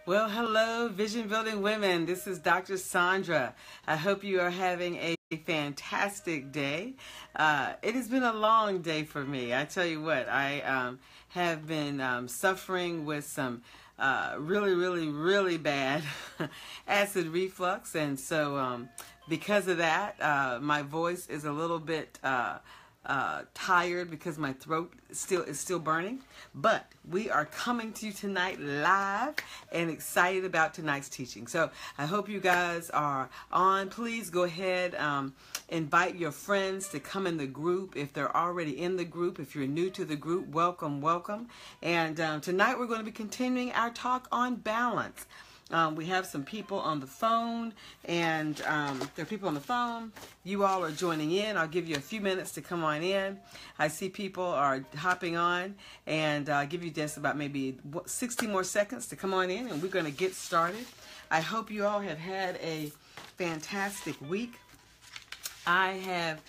Well, hello, Vision Building Women. This is Dr. Saundra. I hope you are having a fantastic day. It has been a long day for me. I tell you what, I have been suffering with some really bad acid reflux. And so because of that, my voice is a little bit tired because my throat is still burning. But we are coming to you tonight live and excited about tonight's teaching. So I hope you guys are on. Please go ahead, invite your friends to come in the group if they're already in the group. If you're new to the group, welcome, welcome. And tonight we're going to be continuing our talk on balance. We have some people on the phone, and there are people on the phone. You all are joining in. I'll give you a few minutes to come on in. I see people are hopping on, and I'll give you just about maybe 60 more seconds to come on in, and we're going to get started. I hope you all have had a fantastic week. I have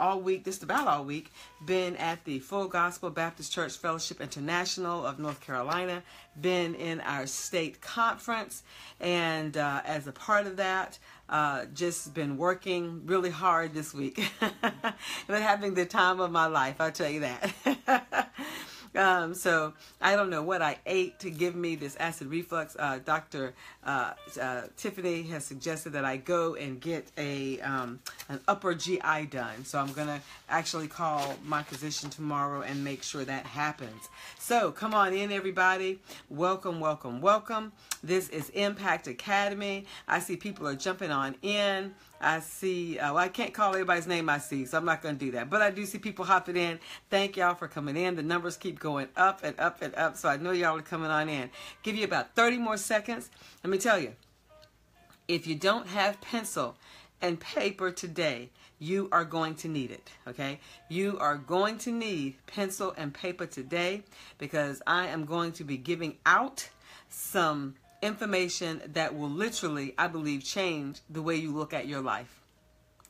all week, just about all week, been at the Full Gospel Baptist Church Fellowship International of North Carolina, been in our state conference, and as a part of that, just been working really hard this week. Been having the time of my life, I'll tell you that. So I don't know what I ate to give me this acid reflux. Dr. Tiffany has suggested that I go and get an upper GI done. So I'm going to actually call my physician tomorrow and make sure that happens. So come on in, everybody. Welcome, welcome, welcome. This is Impact Academy. I see people are jumping on in. I see, well, I can't call everybody's name I see, so I'm not going to do that. But I do see people hopping in. Thank y'all for coming in. The numbers keep going up and up and up, so I know y'all are coming on in. Give you about 30 more seconds. Let me tell you, if you don't have pencil and paper today, you are going to need it, okay? You are going to need pencil and paper today because I am going to be giving out some information that will literally, I believe, change the way you look at your life.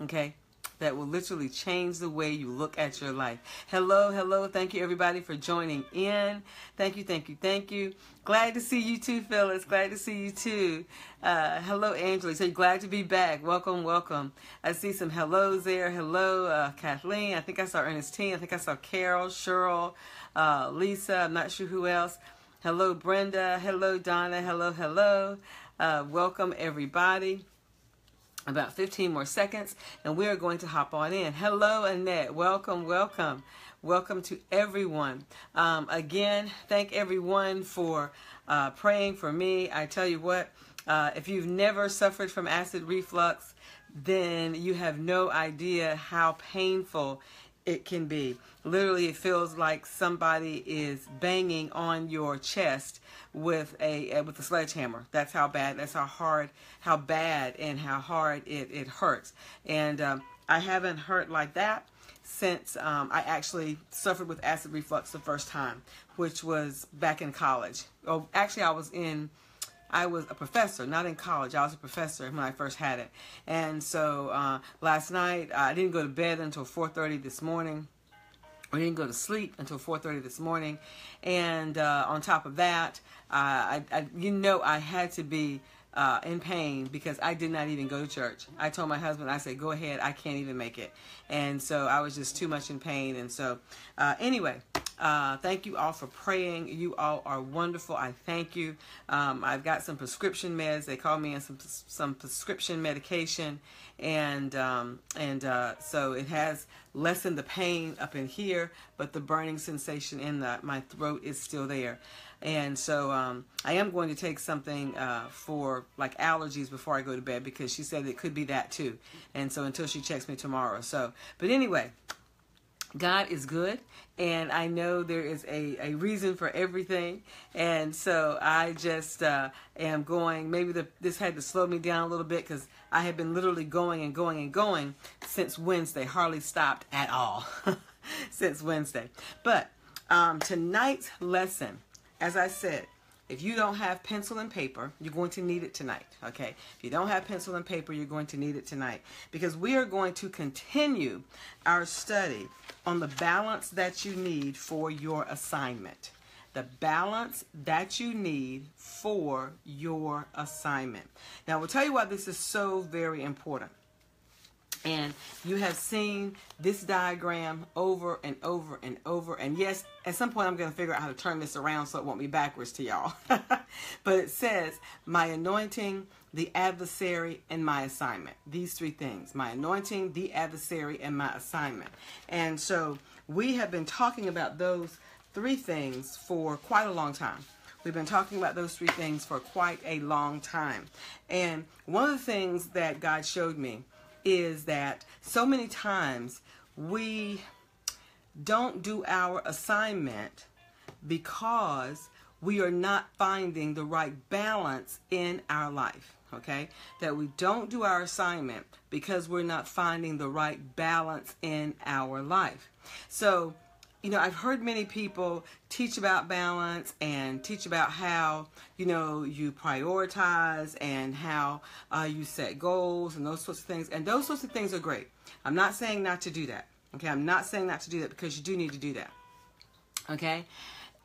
Okay? That will literally change the way you look at your life. Hello, hello. Thank you, everybody, for joining in. Thank you, thank you, thank you. Glad to see you too, Phyllis. Glad to see you too. Hello, Angela. So glad to be back. Welcome, welcome. I see some hellos there. Hello, Kathleen. I think I saw Ernestine. I think I saw Carol, Cheryl, Lisa. I'm not sure who else. Hello, Brenda. Hello, Donna. Hello, hello. Welcome, everybody. About 15 more seconds, and we are going to hop on in. Hello, Annette. Welcome, welcome. Welcome to everyone. Again, thank everyone for praying for me. I tell you what, if you've never suffered from acid reflux, then you have no idea how painful it can be. Literally, it feels like somebody is banging on your chest with a sledgehammer. That's how bad. That's how bad and how hard it hurts. And I haven't hurt like that since I actually suffered with acid reflux the first time, which was back in college. Oh, actually, I was a professor, not in college. I was a professor when I first had it. And so last night, I didn't go to bed until 4:30 this morning. I didn't go to sleep until 4:30 this morning. And on top of that, I had to be in pain because I did not even go to church. I told my husband, I said, go ahead, I can't even make it. And so I was just too much in pain. And so anyway, thank you all for praying. You all are wonderful. I thank you. I've got some prescription meds. They called me in some prescription medication. And so it has lessened the pain up in here, but the burning sensation in my throat is still there. And so I am going to take something for like allergies before I go to bed because she said it could be that too. And so until she checks me tomorrow. So, but anyway, God is good, and I know there is a reason for everything. And so I just am going, maybe this had to slow me down a little bit because I have been literally going and going and going since Wednesday, hardly stopped at all since Wednesday. But tonight's lesson, as I said, if you don't have pencil and paper, you're going to need it tonight, okay? If you don't have pencil and paper, you're going to need it tonight because we are going to continue our study on the balance that you need for your assignment. the balance that you need for your assignment. Now, I will tell you why this is so very important. And you have seen this diagram over and over and over. And yes, at some point I'm going to figure out how to turn this around so it won't be backwards to y'all. But it says, my anointing, the adversary, and my assignment. These three things: my anointing, the adversary, and my assignment. And so we have been talking about those three things for quite a long time. We've been talking about those three things for quite a long time. And one of the things that God showed me is that so many times we don't do our assignment because we are not finding the right balance in our life, okay? That we don't do our assignment because we're not finding the right balance in our life. So, you know, I've heard many people teach about balance and teach about how, you know, you prioritize and how you set goals and those sorts of things. And those sorts of things are great. I'm not saying not to do that. Okay, I'm not saying not to do that, because you do need to do that. Okay,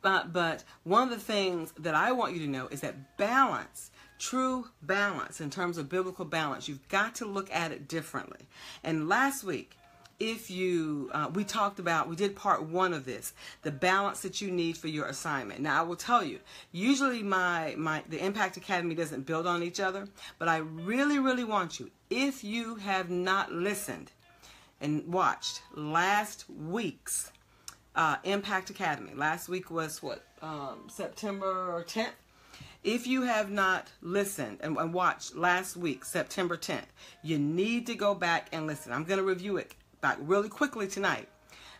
but one of the things that I want you to know is that balance, true balance in terms of biblical balance, you've got to look at it differently. And last week, if you, we did part one of this, the balance that you need for your assignment. Now, I will tell you, usually the Impact Academy doesn't build on each other, but I really, really want you, if you have not listened and watched last week's Impact Academy. Last week was what, September 10th? If you have not listened and watched last week, September 10th, you need to go back and listen. I'm going to review it back really quickly tonight.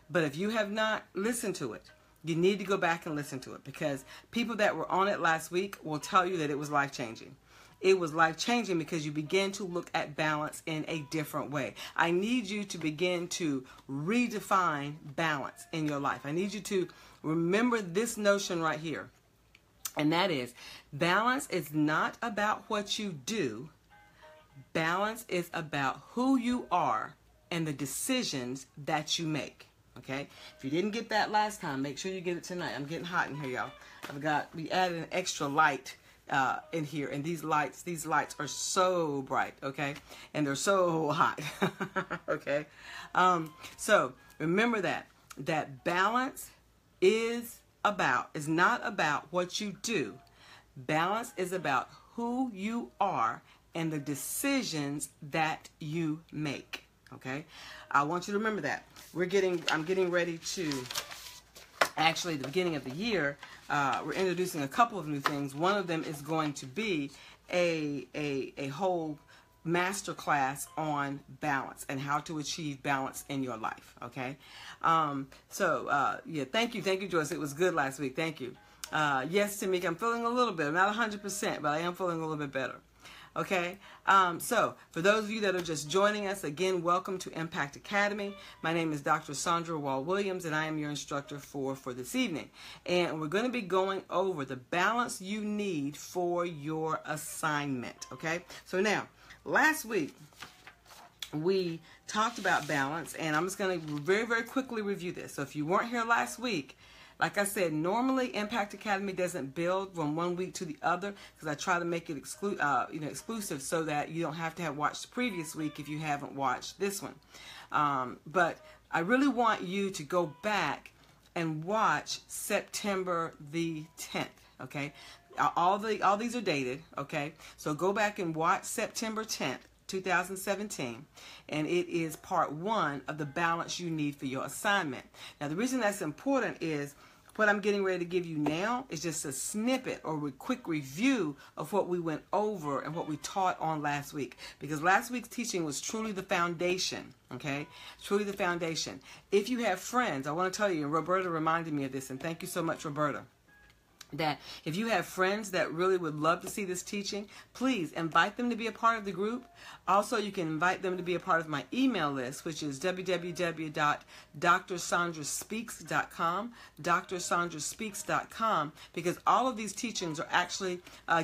But if you have not listened to it, you need to go back and listen to it, because people that were on it last week will tell you that it was life-changing. It was life-changing because you begin to look at balance in a different way. I need you to begin to redefine balance in your life. I need you to remember this notion right here. And that is, balance is not about what you do. Balance is about who you are and the decisions that you make. Okay? If you didn't get that last time, make sure you get it tonight. I'm getting hot in here, y'all. We added an extra light in here, and these lights are so bright, okay? And they're so hot. Okay? So remember that balance is not about what you do. Balance is about who you are and the decisions that you make. Okay, I want you to remember that. I'm getting ready to, actually, the beginning of the year, we're introducing a couple of new things. One of them is going to be a whole master class on balance and how to achieve balance in your life. Okay, yeah, thank you, Joyce. It was good last week. Thank you. Yes, Tamika, I'm feeling a little bit. I'm not 100%, but I am feeling a little bit better. Okay, so for those of you that are just joining us, again, welcome to Impact Academy. My name is Dr. Saundra Wall-Williams, and I am your instructor for this evening. And we're going to be going over the balance you need for your assignment. Okay, so now, last week, we talked about balance, and I'm just going to very, very quickly review this. So if you weren't here last week, like I said, normally Impact Academy doesn't build from one week to the other, because I try to make it exclusive so that you don't have to have watched the previous week if you haven't watched this one. But I really want you to go back and watch September the 10th. Okay, all these are dated. Okay, so go back and watch September 10th. 2017, and it is part one of the balance you need for your assignment. Now, the reason that's important is what I'm getting ready to give you now is just a snippet or a quick review of what we went over and what we taught on last week, because last week's teaching was truly the foundation. Okay, truly the foundation. If you have friends, I want to tell you, and Roberta reminded me of this, and thank you so much, Roberta. that if you have friends that really would love to see this teaching, please invite them to be a part of the group. Also, you can invite them to be a part of my email list, which is www.drsaundraspeaks.com, drsaundraspeaks.com, because all of these teachings are actually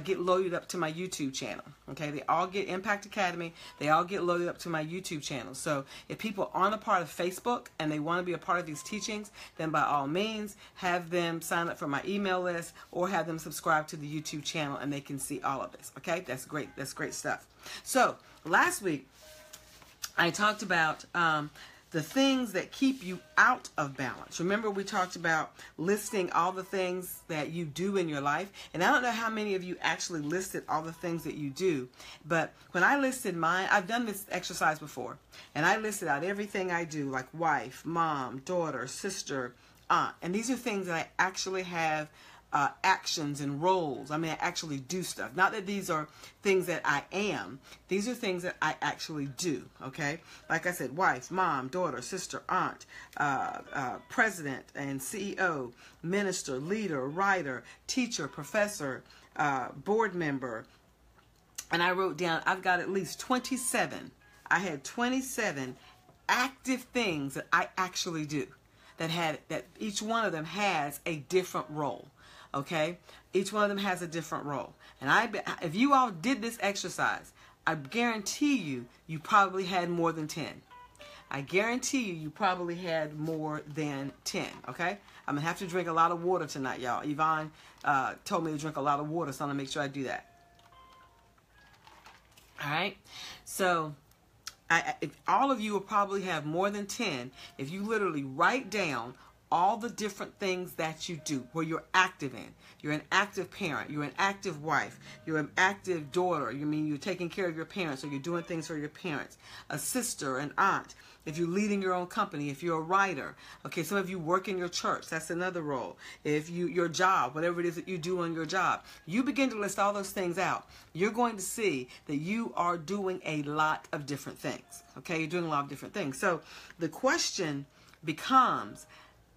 get loaded up to my YouTube channel. Okay, they all get Impact Academy. They all get loaded up to my YouTube channel. So if people aren't a part of Facebook and they want to be a part of these teachings, then by all means, have them sign up for my email list or have them subscribe to the YouTube channel and they can see all of this. Okay, that's great. That's great stuff. So last week, I talked about the things that keep you out of balance. Remember, we talked about listing all the things that you do in your life. And I don't know how many of you actually listed all the things that you do. But when I listed mine, I've done this exercise before. And I listed out everything I do, like wife, mom, daughter, sister, aunt. And these are things that I actually have actions and roles. I mean, I actually do stuff. Not that these are things that I am. These are things that I actually do. Okay? Like I said, wife, mom, daughter, sister, aunt, president and CEO, minister, leader, writer, teacher, professor, board member. And I wrote down, I've got at least 27. I had 27 active things that I actually do. That each one of them has a different role. Okay, each one of them has a different role. And if you all did this exercise, I guarantee you probably had more than 10. I guarantee you probably had more than 10. Okay, I'm gonna have to drink a lot of water tonight, y'all. Yvonne told me to drink a lot of water, so I'm gonna make sure I do that. All right, so if all of you will probably have more than 10 if you literally write down all the different things that you do, where you're active in. You're an active parent. You're an active wife. You're an active daughter. You're taking care of your parents, or you're doing things for your parents. A sister, an aunt. If you're leading your own company, if you're a writer. Okay, some of you work in your church. That's another role. If your job, whatever it is that you do on your job, you begin to list all those things out. You're going to see that you are doing a lot of different things. Okay, you're doing a lot of different things. So the question becomes,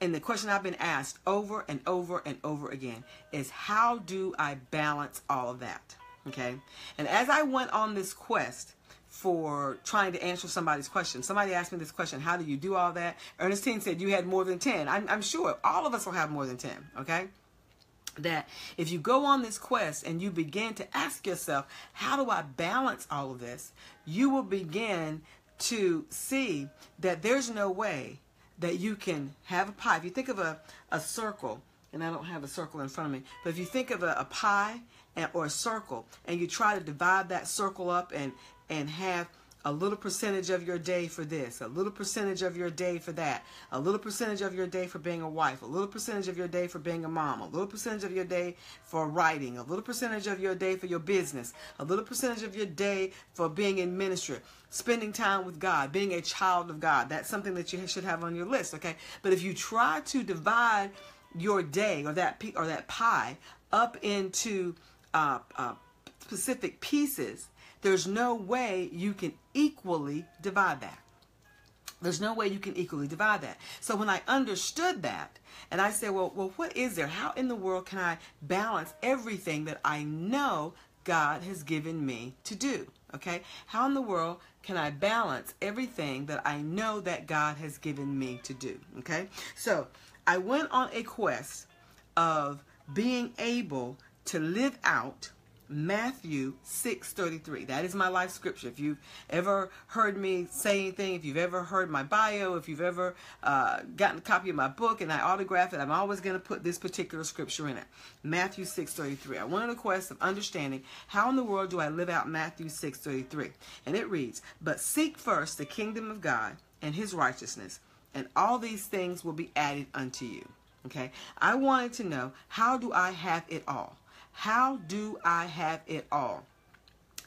and the question I've been asked over and over and over again is, how do I balance all of that? Okay. And as I went on this quest for trying to answer somebody's question, somebody asked me this question, how do you do all that? Ernestine said you had more than 10. I'm sure all of us will have more than 10. Okay. That if you go on this quest and you begin to ask yourself, how do I balance all of this? You will begin to see that there's no way that you can have a pie. If you think of a circle, and I don't have a circle in front of me, but if you think of a pie or a circle, and you try to divide that circle up and have a little percentage of your day for this, a little percentage of your day for that, a little percentage of your day for being a wife, a little percentage of your day for being a mom, a little percentage of your day for writing, a little percentage of your day for your business, a little percentage of your day for being in ministry, spending time with God, being a child of God. That's something that you should have on your list, okay? But if you try to divide your day or that pie up into specific pieces, there's no way you can equally divide that. There's no way you can equally divide that. So when I understood that, and I said, well, what is there? How in the world can I balance everything that I know God has given me to do? Okay? How in the world can I balance everything that I know that God has given me to do? Okay? So I went on a quest of being able to live out Matthew 6:33. That is my life scripture. If you've ever heard me say anything, if you've ever heard my bio, if you've ever gotten a copy of my book and I autograph it, I'm always going to put this particular scripture in it. Matthew 6:33. I went on a quest of understanding how in the world do I live out Matthew 6:33. And it reads, "But seek first the kingdom of God and his righteousness, and all these things will be added unto you." Okay? I wanted to know, how do I have it all? How do I have it all?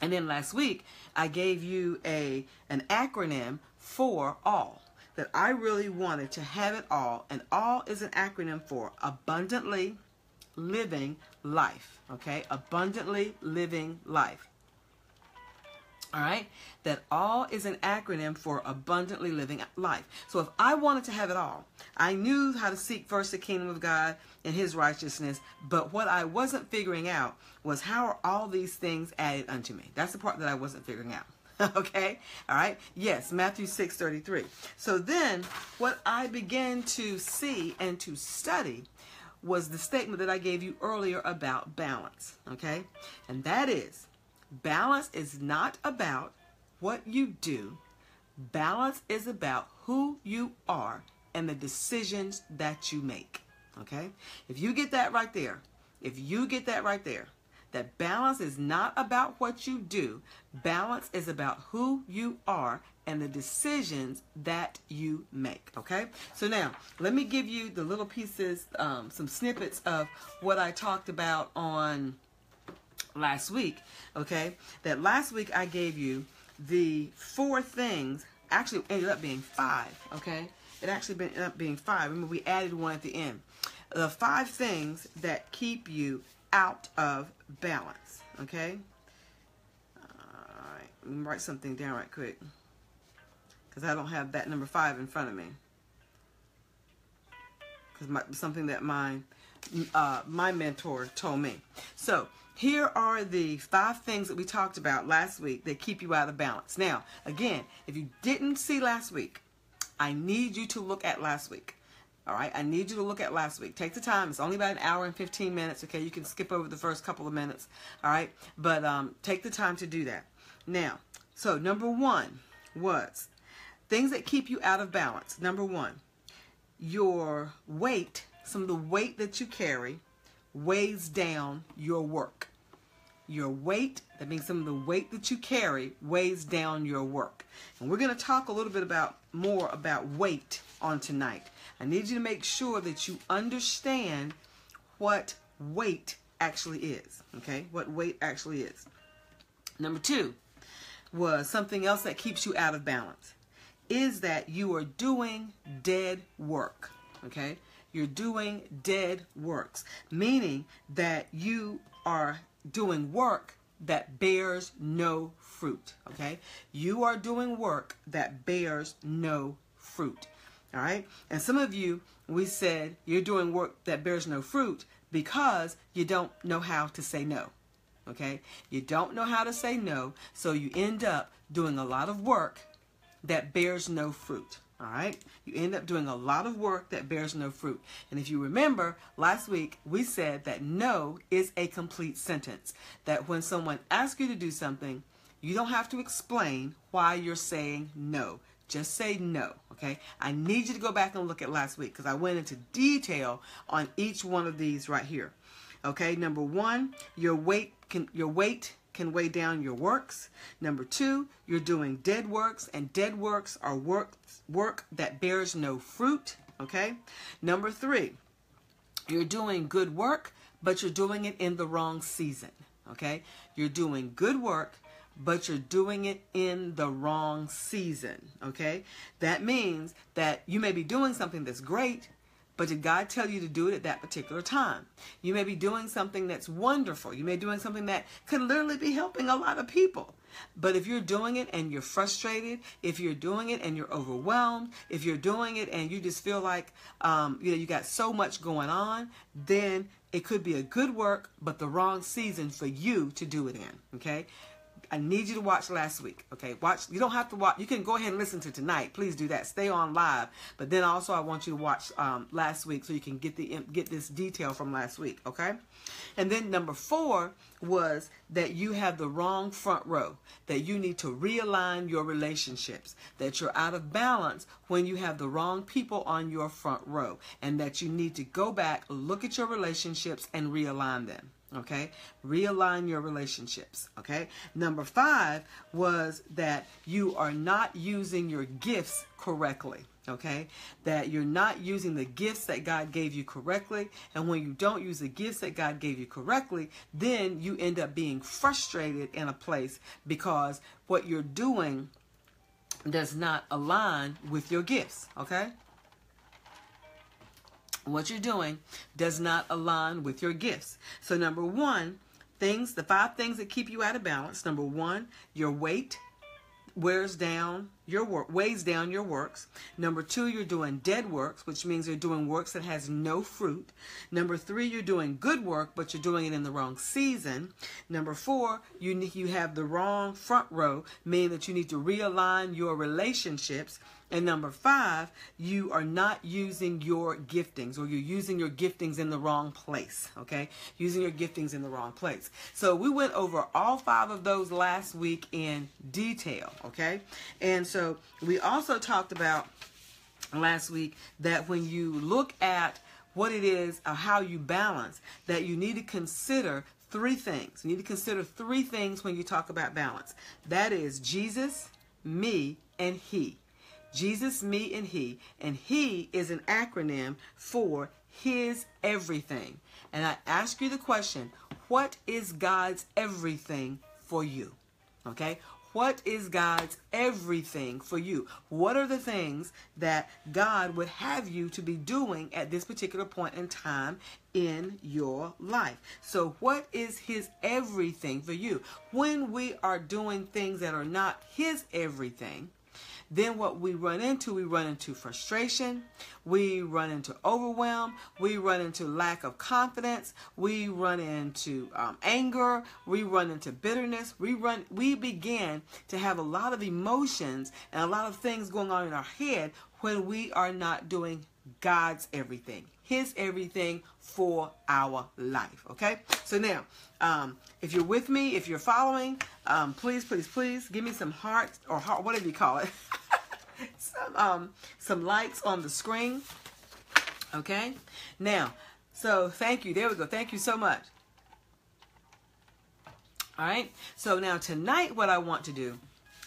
And then last week, I gave you an acronym for all, that I really wanted to have it all. And all is an acronym for abundantly living life. Okay? Abundantly living life. All right, that all is an acronym for abundantly living life. So if I wanted to have it all, I knew how to seek first the kingdom of God and his righteousness, but what I wasn't figuring out was how are all these things added unto me. That's the part that I wasn't figuring out. Okay, all right, yes, Matthew 6:33. So then what I began to see and to study was the statement that I gave you earlier about balance. Okay, and that is, balance is not about what you do. Balance is about who you are and the decisions that you make. Okay? If you get that right there, that balance is not about what you do. Balance is about who you are and the decisions that you make. Okay? So now, let me give you the little pieces, some snippets of what I talked about on last week. Okay, that last week I gave you the 4 things. Actually, it ended up being 5. Okay, it actually ended up being 5. Remember, we added one at the end. The 5 things that keep you out of balance. Okay. All right, let me write something down right quick because I don't have that number 5 in front of me. Because something that my mentor told me. So here are the 5 things that we talked about last week that keep you out of balance. Now, again, if you didn't see last week, I need you to look at last week. All right, I need you to look at last week. Take the time. It's only about an hour and 15 minutes. Okay, you can skip over the first couple of minutes. All right, but take the time to do that. Now, so number 1 was things that keep you out of balance. Number 1, your weight, some of the weight that you carry weighs down your work. Your weight, that means some of the weight that you carry weighs down your work. And we're going to talk a little bit more about weight on tonight. I need you to make sure that you understand what weight actually is. Okay, what weight actually is. Number 2 was something else that keeps you out of balance, is that you are doing dead work. Okay, you're doing dead works, meaning that you are doing work that bears no fruit. Okay, you are doing work that bears no fruit. All right, and some of you, we said you're doing work that bears no fruit because you don't know how to say no. Okay, you don't know how to say no, so you end up doing a lot of work that bears no fruit. All right, you end up doing a lot of work that bears no fruit. And if you remember, last week we said that no is a complete sentence. That when someone asks you to do something, you don't have to explain why you're saying no. Just say no. Okay, I need you to go back and look at last week because I went into detail on each one of these right here. Okay, number 1, your weight can weigh down your works. Number 2, you're doing dead works, and dead works are work that bears no fruit. Okay. Number 3, you're doing good work, but you're doing it in the wrong season. Okay, you're doing good work, but you're doing it in the wrong season. Okay, that means that you may be doing something that's great, but did God tell you to do it at that particular time? You may be doing something that's wonderful. You may be doing something that could literally be helping a lot of people. But if you're doing it and you're frustrated, if you're doing it and you're overwhelmed, if you're doing it and you just feel like you got so much going on, then it could be a good work, but the wrong season for you to do it in. Okay? I need you to watch last week. Okay, watch. You don't have to watch. You can go ahead and listen to tonight. Please do that. Stay on live. But then also, I want you to watch last week so you can get this detail from last week. Okay, and then number 4 was that you have the wrong front row. That you need to realign your relationships. That you're out of balance when you have the wrong people on your front row, and that you need to go back, look at your relationships, and realign them. Okay, realign your relationships. Okay, number 5 was that you are not using your gifts correctly. Okay, that you're not using the gifts that God gave you correctly, and when you don't use the gifts that God gave you correctly, then you end up being frustrated in a place because what you're doing does not align with your gifts. Okay, what you're doing does not align with your gifts. So number 1, the 5 things that keep you out of balance. Number 1, your weight wears down your work, weighs down your works. Number 2, you're doing dead works, which means you're doing works that has no fruit. Number 3, you're doing good work, but you're doing it in the wrong season. Number 4, you have the wrong front row, meaning that you need to realign your relationships. And number 5, you are not using your giftings, or you're using your giftings in the wrong place, okay? Using your giftings in the wrong place. So we went over all 5 of those last week in detail, okay? And so we also talked about last week that when you look at what it is or how you balance, that you need to consider 3 things. You need to consider 3 things when you talk about balance. That is Jesus, me, and he. Jesus, me, and he. And he is an acronym for his everything. And I ask you the question, what is God's everything for you? Okay? What is God's everything for you? What are the things that God would have you to be doing at this particular point in time in your life? So what is his everything for you? When we are doing things that are not his everything, then what we run into frustration, we run into overwhelm, we run into lack of confidence, we run into anger, we run into bitterness, we begin to have a lot of emotions and a lot of things going on in our head when we are not doing God's everything, his everything for our life, okay? So now, if you're with me, if you're following, please, please, please give me some hearts or heart, whatever you call it. Some likes on the screen, okay? Now, so thank you. There we go. Thank you so much. All right. So now tonight, what I want to do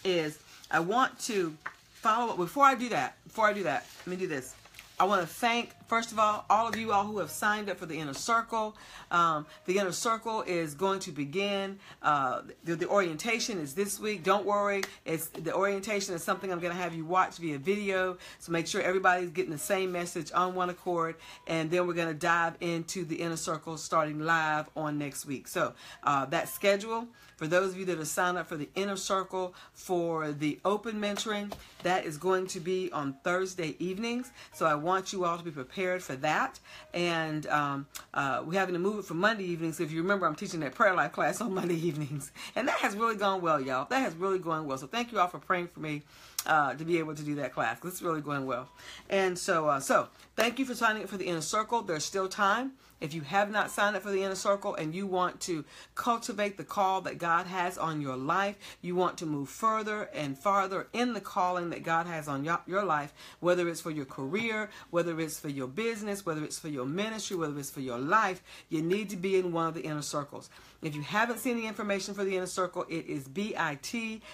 is I want to follow up. Before I do that, let me do this. I want to thank, first of all of you all who have signed up for the Inner Circle. The Inner Circle is going to begin. The orientation is this week. Don't worry. The orientation is something I'm going to have you watch via video. So make sure everybody's getting the same message on one accord. And then we're going to dive into the Inner Circle starting live on next week. So that schedule, for those of you that are signed up for the Inner Circle for the open mentoring, that is going to be on Thursday evenings. So I want you all to be prepared for that. And we're having to move it from Monday evenings. So if you remember, I'm teaching that prayer life class on Monday evenings. And that has really gone well, y'all. That has really gone well. So thank you all for praying for me to be able to do that class. It's really going well. And so thank you for signing up for the Inner Circle. There's still time. If you have not signed up for the Inner Circle and you want to cultivate the call that God has on your life, you want to move further and farther in the calling that God has on your life, whether it's for your career, whether it's for your business, whether it's for your ministry, whether it's for your life, you need to be in one of the Inner Circles. If you haven't seen the information for the Inner Circle, it is bit.ly//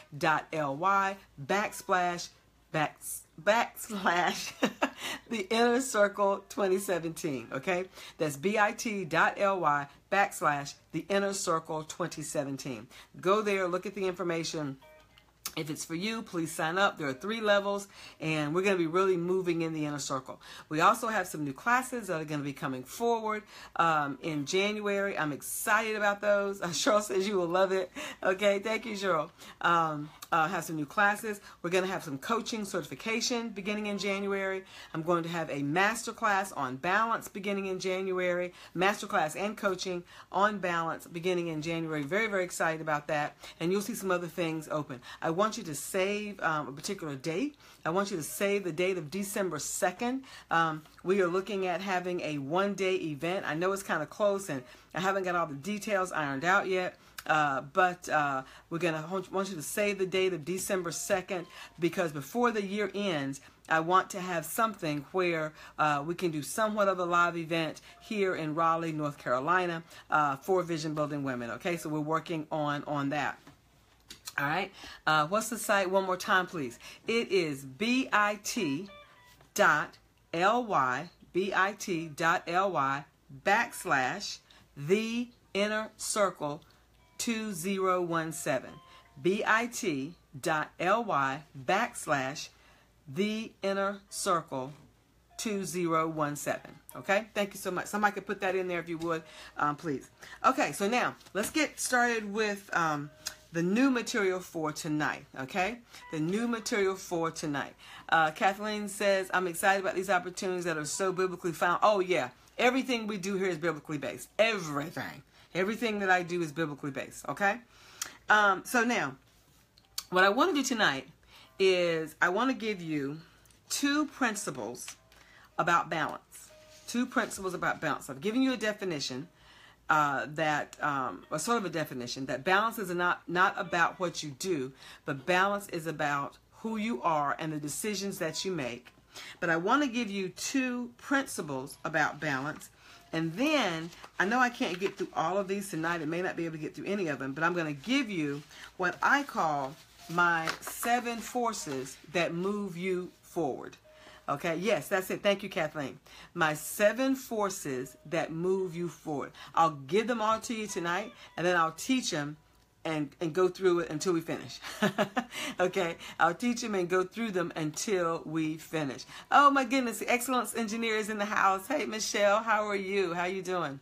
the Inner Circle 2017. Okay, that's bit.ly/ the Inner Circle 2017. Go there, look at the information. If it's for you, please sign up. There are 3 levels, and we're going to be really moving in the Inner Circle. We also have some new classes that are going to be coming forward in January. I'm excited about those. Cheryl says you will love it. Okay, thank you, Cheryl. Have some new classes. We're going to have some coaching certification beginning in January. I'm going to have a masterclass on balance beginning in January. Masterclass and coaching on balance beginning in January. Very, very excited about that. And you'll see some other things open. I want you to save a particular date. I want you to save the date of December 2nd. We are looking at having a one-day event. I know it's kind of close, and I haven't got all the details ironed out yet. But we're going to want you to save the date of December 2nd, because before the year ends, I want to have something where we can do somewhat of a live event here in Raleigh, North Carolina, for Vision Building Women. Okay, so we're working on that. All right. What's the site? One more time, please. It is bit.ly the Inner Circle 2017. bit.ly the Inner Circle 2017. Okay, thank you so much. Somebody could put that in there if you would, please. Okay, so now let's get started with the new material for tonight, okay? The new material for tonight. Kathleen says, I'm excited about these opportunities that are so biblically found. Oh, yeah. Everything we do here is biblically based. Everything. Everything that I do is biblically based, okay? So now, what I want to do tonight is I want to give you 2 principles about balance. 2 principles about balance. I've given you a definition or sort of a definition, that balance is not about what you do, but balance is about who you are and the decisions that you make. But I want to give you 2 principles about balance. And then, I know I can't get through all of these tonight. I may not be able to get through any of them, but I'm going to give you what I call my 7 forces that move you forward. Okay, yes, that's it. Thank you, Kathleen. My 7 forces that move you forward. I'll give them all to you tonight, and then I'll teach them and go through it until we finish. Okay, I'll teach them and go through them until we finish. Oh my goodness, the excellence engineer is in the house. Hey, Michelle, how are you? How you doing?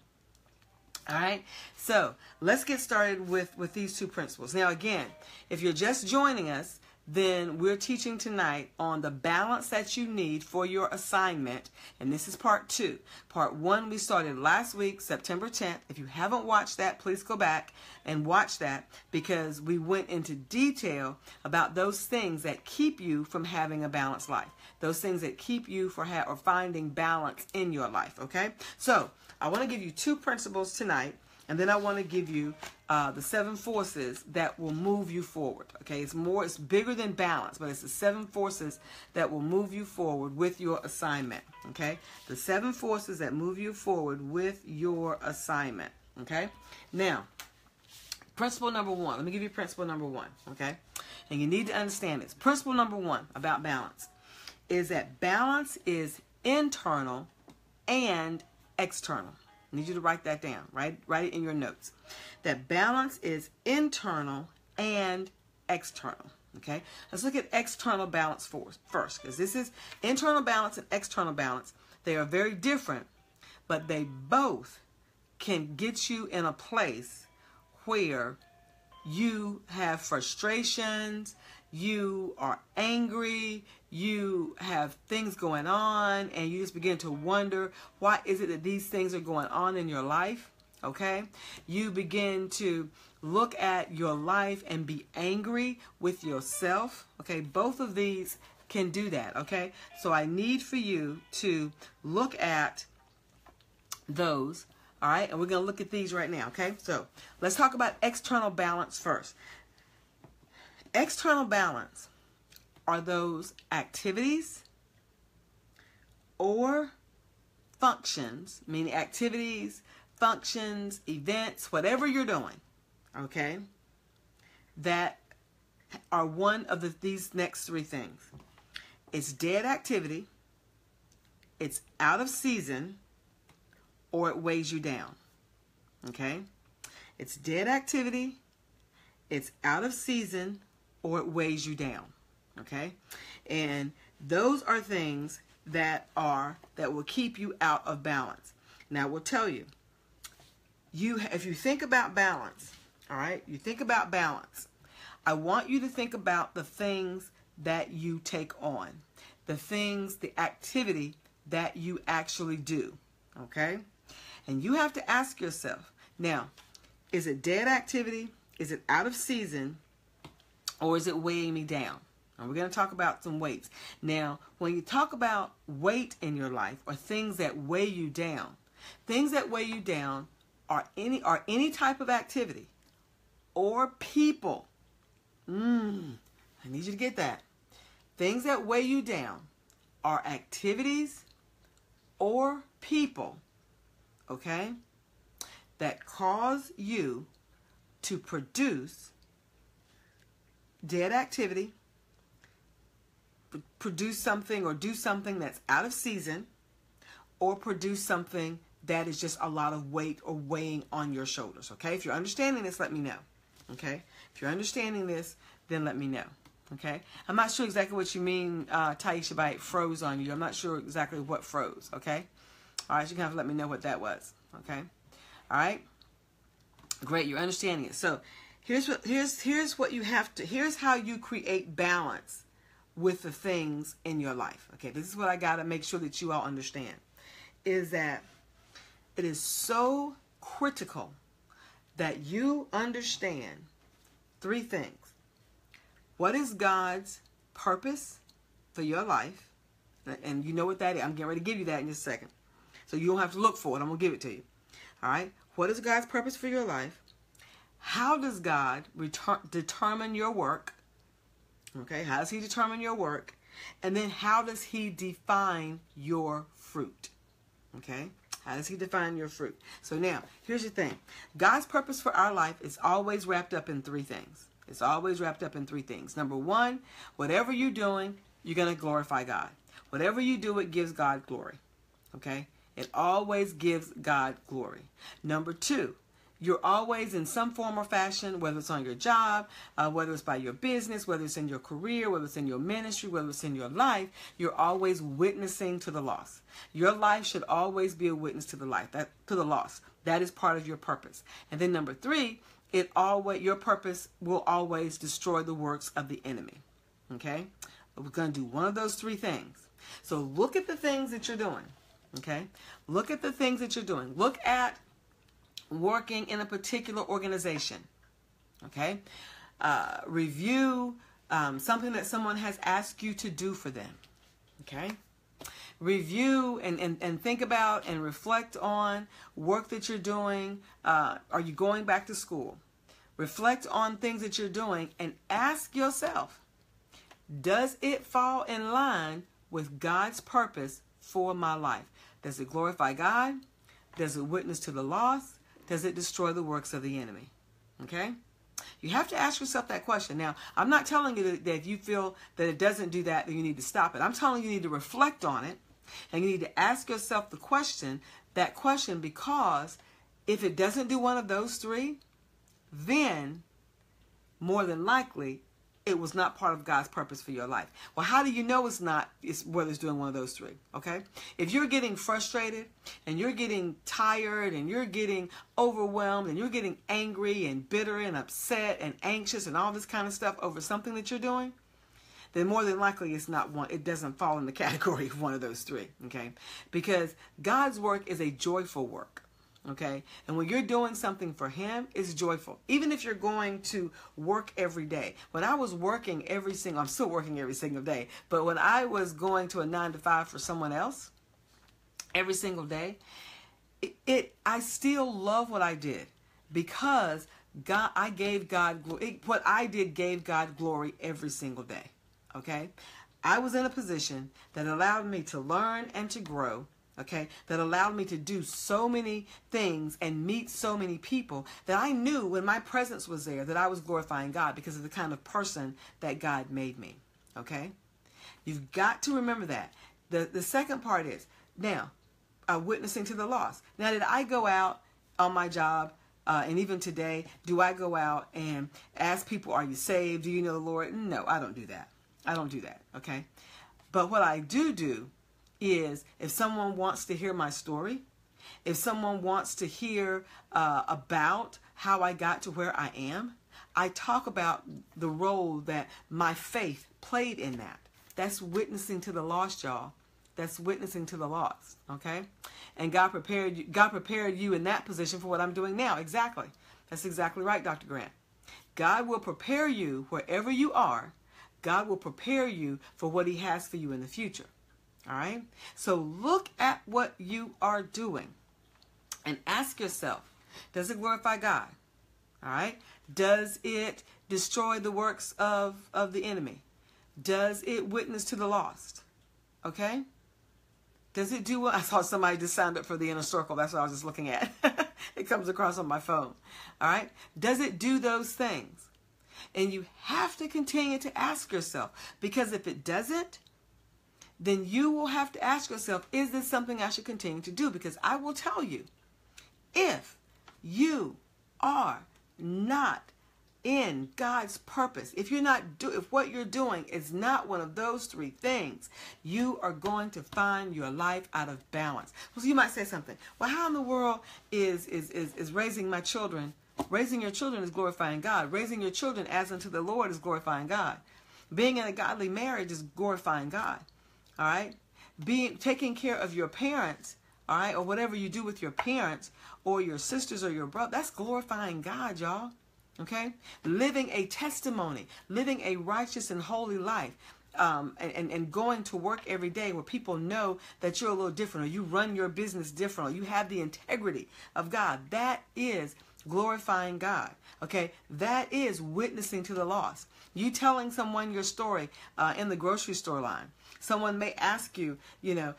All right, so let's get started with these 2 principles. Now, again, if you're just joining us, then we're teaching tonight on the balance that you need for your assignment. And this is part 2. Part 1 we started last week, September 10th. If you haven't watched that, please go back and watch that, because we went into detail about those things that keep you from having a balanced life. Those things that keep you from finding balance in your life, okay? So I want to give you 2 principles tonight. And then I want to give you the 7 forces that will move you forward. Okay, it's bigger than balance, but it's the 7 forces that will move you forward with your assignment. Okay, the 7 forces that move you forward with your assignment. Okay, now, principle number 1. Let me give you principle number 1. Okay, and you need to understand this. Principle number 1 about balance is that balance is internal and external. I need you to write that down. Write it in your notes. That balance is internal and external. Okay? Let's look at external balance first, because this is internal balance and external balance. They are very different, but they both can get you in a place where you have frustrations, you are angry, you have things going on, and you just begin to wonder, why is it that these things are going on in your life? Okay? You begin to look at your life and be angry with yourself. Okay? Both of these can do that. Okay? So I need for you to look at those. All right? And we're going to look at these right now. Okay? So let's talk about external balance first. External balance are those activities or functions, meaning activities, functions, events, whatever you're doing, okay, that are one of these next 3 things. It's dead activity, it's out of season, or it weighs you down, okay? It's dead activity, it's out of season, or it weighs you down. Okay? And those are things that will keep you out of balance. Now, we'll tell you, if you think about balance, all right? You think about balance. I want you to think about the things that you take on. The activity that you actually do. Okay? And you have to ask yourself, now, is it dead activity? Is it out of season? Or is it weighing me down? And we're going to talk about some weights. Now, when you talk about weight in your life or things that weigh you down are any type of activity or people. I need you to get that. Things that weigh you down are activities or people, okay, that cause you to produce dead activity, produce something or do something that's out of season, or produce something that is just a lot of weight or weighing on your shoulders. Okay, if you're understanding this, let me know. Okay, if you're understanding this, then let me know. Okay, I'm not sure exactly what you mean, Taisha, by it froze on you. I'm not sure exactly what froze. Okay, all right, you can have to let me know what that was. Okay, all right, great, you're understanding it. So here's what you have to, here's how you create balance with the things in your life. Okay, this is what I got to make sure that you all understand, is that it is so critical that you understand three things. What is God's purpose for your life? And you know what that is. I'm getting ready to give you that in just a second. So you don't have to look for it. I'm going to give it to you. All right? What is God's purpose for your life? How does God determine your work? Okay, how does he determine your work? And then how does he define your fruit? Okay, how does he define your fruit? So now, here's the thing. God's purpose for our life is always wrapped up in three things. It's always wrapped up in three things. Number one, whatever you're doing, you're going to glorify God. Whatever you do, it gives God glory. Okay, it always gives God glory. Number two, you're always in some form or fashion, whether it's on your job, whether it's by your business, whether it's in your career, whether it's in your ministry, whether it's in your life, you're always witnessing to the lost. Your life should always be a witness to the lost. That is part of your purpose. And then number three, your purpose will always destroy the works of the enemy. Okay? We're going to do one of those three things. So look at the things that you're doing. Okay? Look at the things that you're doing. Look at working in a particular organization. Okay? Review something that someone has asked you to do for them. Okay? Review and think about and reflect on work that you're doing. Are you going back to school? Reflect on things that you're doing and ask yourself, does it fall in line with God's purpose for my life? Does it glorify God? Does it witness to the lost? Does it destroy the works of the enemy? Okay? You have to ask yourself that question. Now, I'm not telling you that if you feel that it doesn't do that, then you need to stop it. I'm telling you need to reflect on it, and you need to ask yourself that question, because if it doesn't do one of those three, then more than likely it was not part of God's purpose for your life. Well, how do you know whether it's doing one of those three? Okay? If you're getting frustrated and you're getting tired and you're getting overwhelmed and you're getting angry and bitter and upset and anxious and all this kind of stuff over something that you're doing, then more than likely it doesn't fall in the category of one of those three. Okay? Because God's work is a joyful work. Okay? And when you're doing something for him, it's joyful. Even if you're going to work every day. When I was working I'm still working every single day, but when I was going to a 9-to-5 for someone else every single day, I still love what I did, because what I did gave God glory every single day. Okay? I was in a position that allowed me to learn and to grow. Okay, that allowed me to do so many things and meet so many people that I knew when my presence was there that I was glorifying God because of the kind of person that God made me. Okay, you've got to remember that. The second part is, now, witnessing to the lost. Now, did I go out on my job, and even today, do I go out and ask people, are you saved? Do you know the Lord? No, I don't do that. I don't do that. Okay, but what I do is, if someone wants to hear my story, if someone wants to hear about how I got to where I am, I talk about the role that my faith played in that. That's witnessing to the lost, y'all. That's witnessing to the lost, okay? And God prepared you in that position for what I'm doing now. Exactly. That's exactly right, Dr. Grant. God will prepare you wherever you are. God will prepare you for what he has for you in the future. All right? So look at what you are doing and ask yourself, does it glorify God? All right? Does it destroy the works of the enemy? Does it witness to the lost? Okay? Does it do what? I saw somebody just signed up for the inner circle. That's what I was just looking at. It comes across on my phone. All right? Does it do those things? And you have to continue to ask yourself, because if it doesn't, then you will have to ask yourself, is this something I should continue to do? Because I will tell you, if you are not in God's purpose, if what you're doing is not one of those three things, you are going to find your life out of balance. Well, so you might say something. Well, how in the world is raising my children Raising your children is glorifying God. Raising your children as unto the Lord is glorifying God. Being in a godly marriage is glorifying God. All right? Taking care of your parents, all right, or whatever you do with your parents or your sisters or your brother, that's glorifying God, y'all. Okay? Living a testimony, living a righteous and holy life, and going to work every day where people know that you're a little different, or you run your business different, or you have the integrity of God. That is glorifying God. Okay? That is witnessing to the lost. You telling someone your story in the grocery store line. Someone may ask you,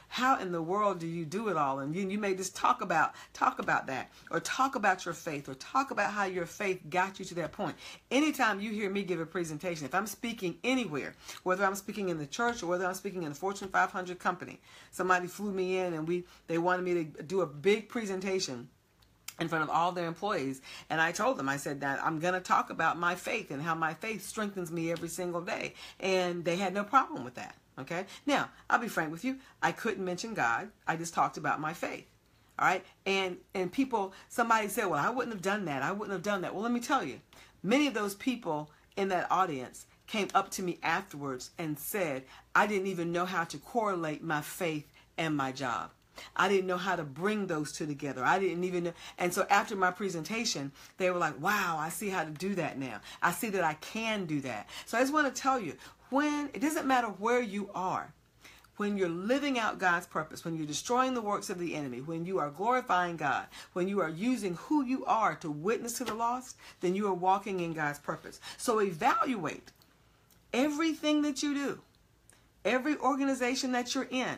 how in the world do you do it all? And you may just talk about that, or talk about your faith, or talk about how your faith got you to that point. Anytime you hear me give a presentation, if I'm speaking anywhere, whether I'm speaking in the church or whether I'm speaking in a Fortune 500 company, somebody flew me in and they wanted me to do a big presentation in front of all their employees. And I told them, I said that I'm going to talk about my faith and how my faith strengthens me every single day. And they had no problem with that. Okay. Now, I'll be frank with you. I couldn't mention God. I just talked about my faith. All right. And somebody said, well, I wouldn't have done that. I wouldn't have done that. Well, let me tell you, many of those people in that audience came up to me afterwards and said, I didn't even know how to correlate my faith and my job. I didn't know how to bring those two together. I didn't even know. And so after my presentation, they were like, wow, I see how to do that now. I see that I can do that. So I just want to tell you, it doesn't matter where you are, when you're living out God's purpose, when you're destroying the works of the enemy, when you are glorifying God, when you are using who you are to witness to the lost, then you are walking in God's purpose. So evaluate everything that you do, every organization that you're in,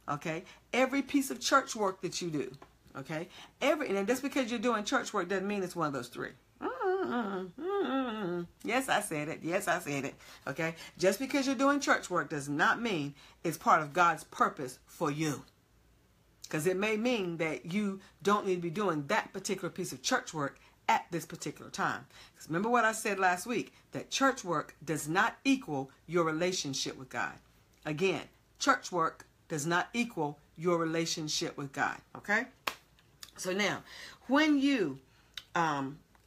okay, every piece of church work that you do, okay, and just because you're doing church work doesn't mean it's one of those three. Yes, I said it. Yes, I said it. Okay. Just because you're doing church work does not mean it's part of God's purpose for you. Because it may mean that you don't need to be doing that particular piece of church work at this particular time. Because remember what I said last week, that church work does not equal your relationship with God. Again, church work does not equal your relationship with God. Okay. So now, when you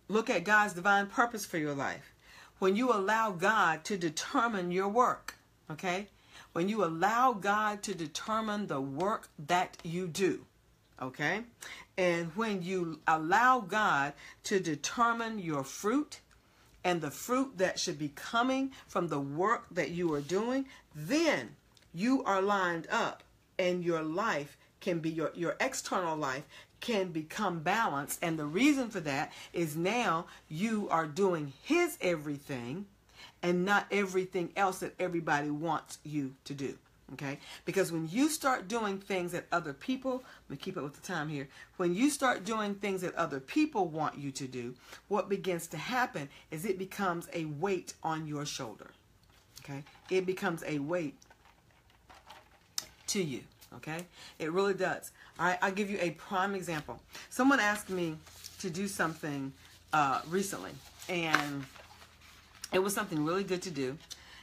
look at God's divine purpose for your life, when you allow God to determine your work, okay? When you allow God to determine the work that you do, okay? And when you allow God to determine your fruit and the fruit that should be coming from the work that you are doing, then you are lined up and your life can be, your external life can become balanced. And the reason for that is now you are doing His everything and not everything else that everybody wants you to do. Okay? Because when you start doing things that other people, let me keep up with the time here. When you start doing things that other people want you to do, what begins to happen is it becomes a weight on your shoulder. Okay? It becomes a weight to you. Okay? It really does. All right, I'll give you a prime example. Someone asked me to do something recently, and it was something really good to do.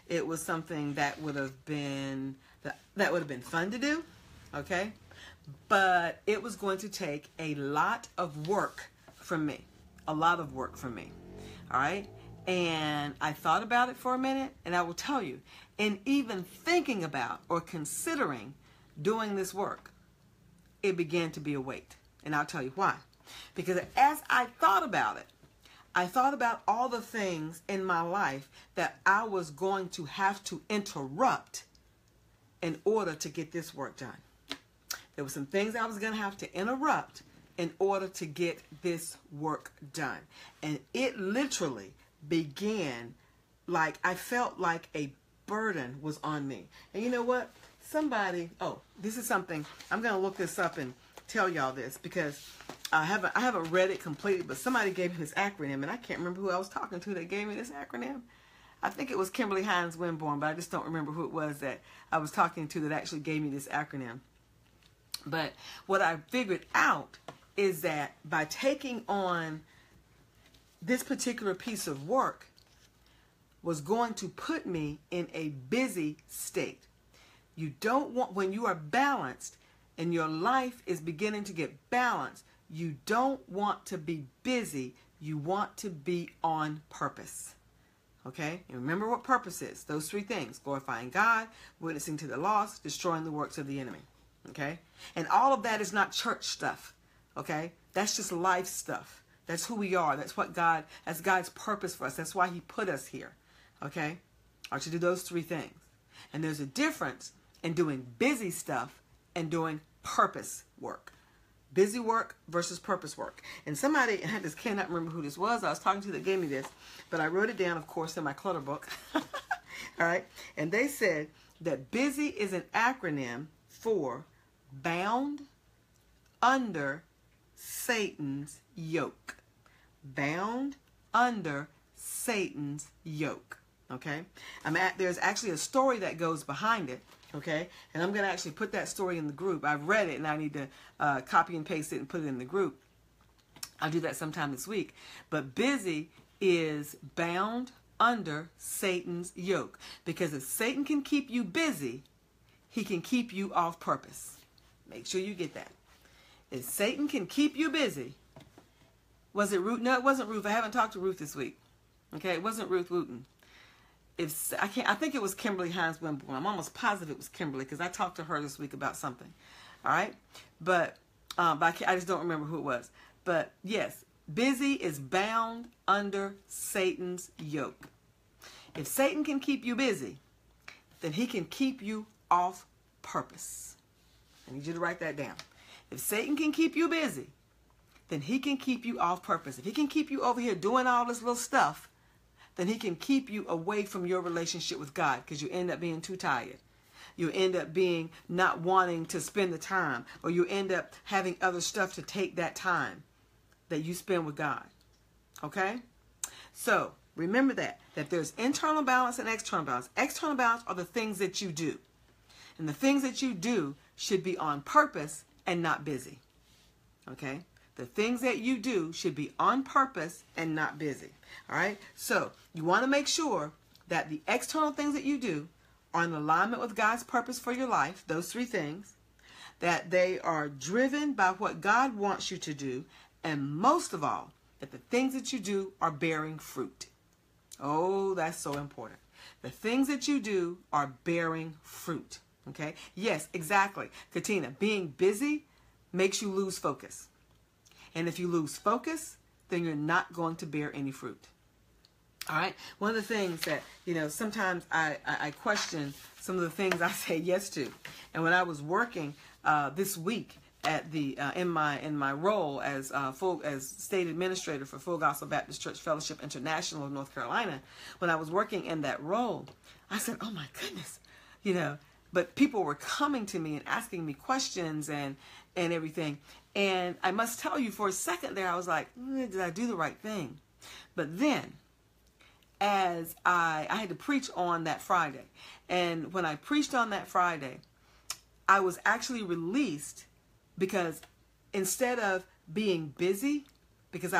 It was something that would have been fun to do, okay? But it was going to take a lot of work from me, all right? And I thought about it for a minute, and I will tell you, in even thinking about or considering doing this work, it began to be a weight. And I'll tell you why. Because as I thought about it, I thought about all the things in my life that I was going to have to interrupt in order to get this work done. There were some things I was going to have to interrupt in order to get this work done. And it literally began like I felt like a burden was on me. And you know what? This is something, I'm going to look this up and tell y'all this because I haven't read it completely, but somebody gave me this acronym, and I can't remember who I was talking to that gave me this acronym. I think it was Kimberly Hines Winborn, but I just don't remember who it was that I was talking to that actually gave me this acronym. But what I figured out is that by taking on this particular piece of work was going to put me in a busy state. You don't want, when you are balanced and your life is beginning to get balanced, you don't want to be busy You want to be on purpose. Okay? And remember what purpose is. Those three things. Glorifying God, witnessing to the lost, destroying the works of the enemy. Okay? And all of that is not church stuff. Okay? That's just life stuff. That's who we are. That's God's purpose for us. That's why he put us here. Okay? Are to do those three things. And there's a difference in doing busy stuff and doing purpose work. Busy work versus purpose work. And somebody, I just cannot remember who this was, I was talking to that gave me this, but I wrote it down, of course, in my clutter book. All right? And they said that busy is an acronym for bound under Satan's yoke. Bound under Satan's yoke. Okay? There's actually a story that goes behind it. Okay? And I'm going to actually put that story in the group. I've read it and I need to copy and paste it and put it in the group. I'll do that sometime this week. But busy is bound under Satan's yoke. Because if Satan can keep you busy, he can keep you off purpose. Make sure you get that. If Satan can keep you busy, was it Ruth? No, it wasn't Ruth. I haven't talked to Ruth this week. Okay, it wasn't Ruth Wooten. I think it was Kimberly Hines Wimborne. I'm almost positive it was Kimberly because I talked to her this week about something. All right, but I just don't remember who it was. But yes, busy is bound under Satan's yoke. If Satan can keep you busy, then he can keep you off purpose. I need you to write that down. If Satan can keep you busy, then he can keep you off purpose. If he can keep you over here doing all this little stuff, then he can keep you away from your relationship with God because you end up being too tired. You end up being not wanting to spend the time, or you end up having other stuff to take that time that you spend with God. Okay? So remember that there's internal balance and external balance. External balance are the things that you do. And the things that you do should be on purpose and not busy. Okay? The things that you do should be on purpose and not busy. All right? So you want to make sure that the external things that you do are in alignment with God's purpose for your life, those three things, that they are driven by what God wants you to do, and most of all, that the things that you do are bearing fruit. Oh, that's so important. The things that you do are bearing fruit. Okay? Yes, exactly. Katina, being busy makes you lose focus. And if you lose focus, then you're not going to bear any fruit. All right? One of the things that, sometimes I question some of the things I say yes to. And when I was working this week at the in my role as state administrator for Full Gospel Baptist Church Fellowship International of North Carolina, when I was working in that role, I said, "Oh my goodness," But people were coming to me and asking me questions and everything. And I must tell you, for a second there, I was like, did I do the right thing? But then, as I had to preach on that Friday. And when I preached on that Friday, I was actually released because instead of being busy, because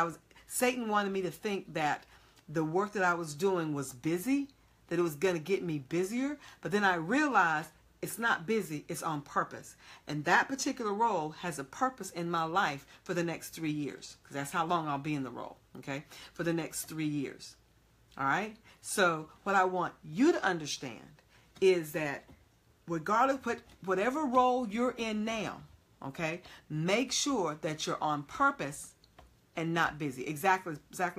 Satan wanted me to think that the work that I was doing was busy, that it was going to get me busier. But then I realized it's not busy, it's on purpose. And that particular role has a purpose in my life for the next 3 years. Because that's how long I'll be in the role, okay? For the next 3 years. All right? So what I want you to understand is that regardless of whatever role you're in now, okay, make sure that you're on purpose and not busy. Exactly,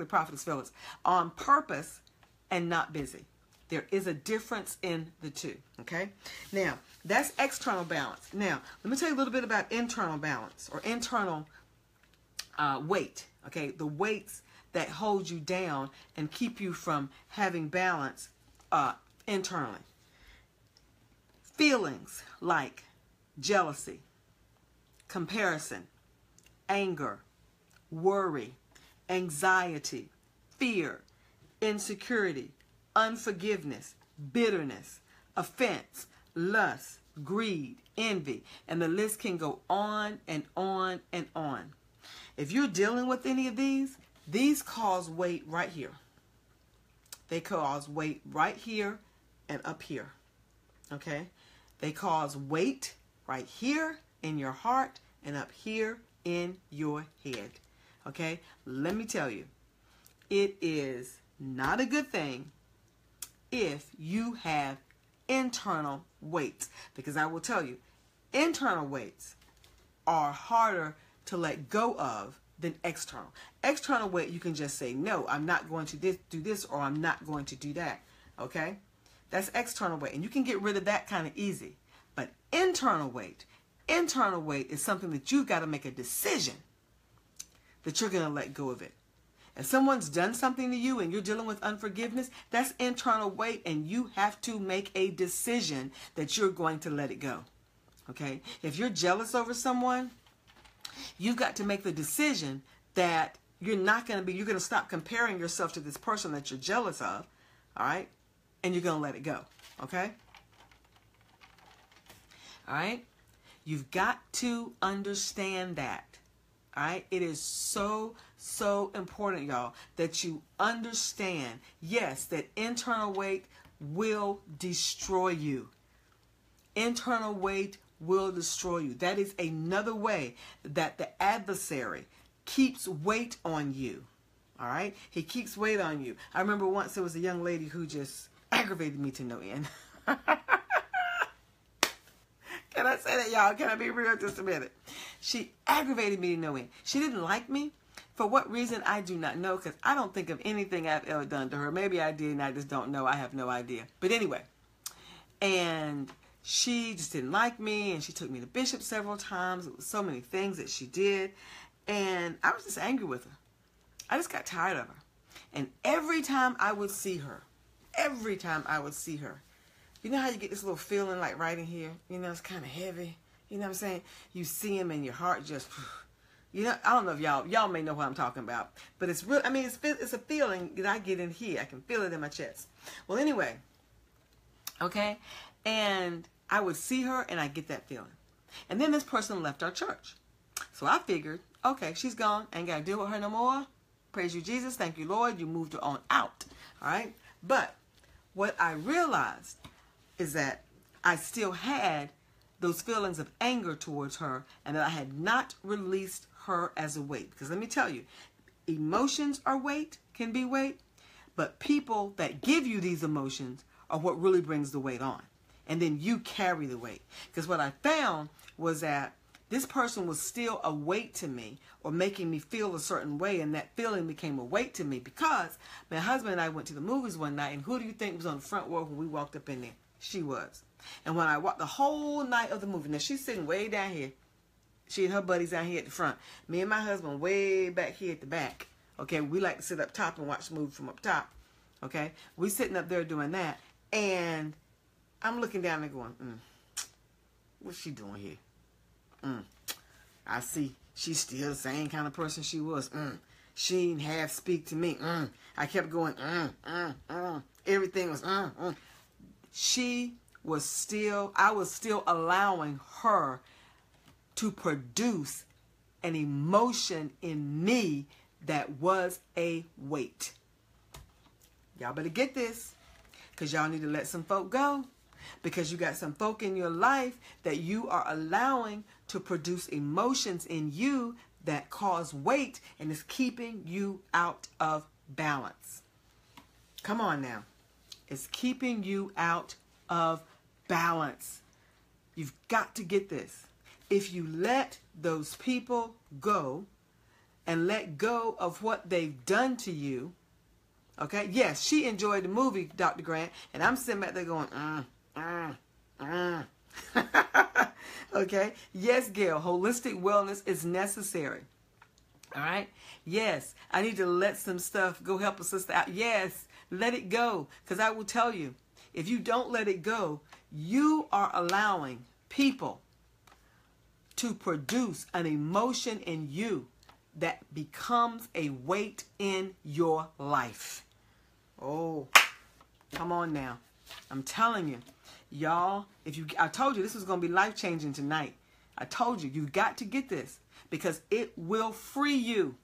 Prophetess Phyllis. On purpose and not busy. There is a difference in the two, okay? Now, that's external balance. Now, let me tell you a little bit about internal balance or internal weight, okay? The weights that hold you down and keep you from having balance internally. Feelings like jealousy, comparison, anger, worry, anxiety, fear, insecurity, unforgiveness, bitterness, offense, lust, greed, envy, and the list can go on and on and on. If you're dealing with any of these cause weight right here. They cause weight right here and up here. Okay? They cause weight right here in your heart and up here in your head. Okay? Let me tell you, it is not a good thing if you have internal weights. Because I will tell you, internal weights are harder to let go of than external. External weight, you can just say, no, I'm not going to do this, or I'm not going to do that. Okay? That's external weight. And you can get rid of that kind of easy. But internal weight is something that you've got to make a decision that you're going to let go of it. If someone's done something to you and you're dealing with unforgiveness, that's internal weight, and you have to make a decision that you're going to let it go. Okay? If you're jealous over someone, you've got to make the decision that you're going to stop comparing yourself to this person that you're jealous of, all right? And you're going to let it go, okay? All right? You've got to understand that, all right? It is so, so important, y'all, that you understand, yes, that internal weight will destroy you. Internal weight will destroy you. That is another way that the adversary keeps weight on you. All right? He keeps weight on you. I remember once there was a young lady who just aggravated me to no end. Can I say that, y'all? Can I be real just a minute? She aggravated me to no end. She didn't like me. For what reason, I do not know, because I don't think of anything I've ever done to her. Maybe I did and I just don't know. I have no idea. But anyway, and she just didn't like me, and she took me to Bishop several times. It was so many things that she did, and I was just angry with her. I just got tired of her. And every time I would see her, you know how you get this little feeling like right in here? You know, it's kind of heavy. You know what I'm saying? You see him and your heart just, you know, I don't know if y'all may know what I'm talking about. But it's real. I mean, it's a feeling that I get in here. I can feel it in my chest. Well, anyway, okay? And I would see her and I get that feeling. And then this person left our church. So I figured, okay, she's gone. Ain't got to deal with her no more. Praise you, Jesus. Thank you, Lord. You moved her on out. All right? But what I realized is that I still had those feelings of anger towards her, and that I had not released her as a weight. Because let me tell you, emotions are weight, can be weight, but people that give you these emotions are what really brings the weight on. And then you carry the weight. Because what I found was that this person was still a weight to me, or making me feel a certain way, and that feeling became a weight to me because my husband and I went to the movies one night, and who do you think was on the front row when we walked up in there? She was. And when I walked the whole night of the movie, now she's sitting way down here. She and her buddies down here at the front. Me and my husband way back here at the back. Okay, we like to sit up top and watch the movie from up top. Okay, we sitting up there doing that, and I'm looking down and going, what's she doing here? I see she's still the same kind of person she was. She didn't half speak to me. I kept going, everything was, I was still allowing her to produce an emotion in me that was a weight. Y'all better get this, because y'all need to let some folk go. Because you got some folk in your life that you are allowing to produce emotions in you that cause weight and is keeping you out of balance. Come on now. It's keeping you out of balance. You've got to get this. If you let those people go and let go of what they've done to you, okay? Yes, she enjoyed the movie, Dr. Grant, and I'm sitting back there going, okay? Yes, Gail, holistic wellness is necessary. All right? Yes, I need to let some stuff go, help a sister out. Yes, let it go. Because I will tell you, if you don't let it go, you are allowing people to produce an emotion in you that becomes a weight in your life. Oh, come on now. I'm telling you, y'all, I told you this was going to be life-changing tonight. I told you, you got to get this, because it will free you.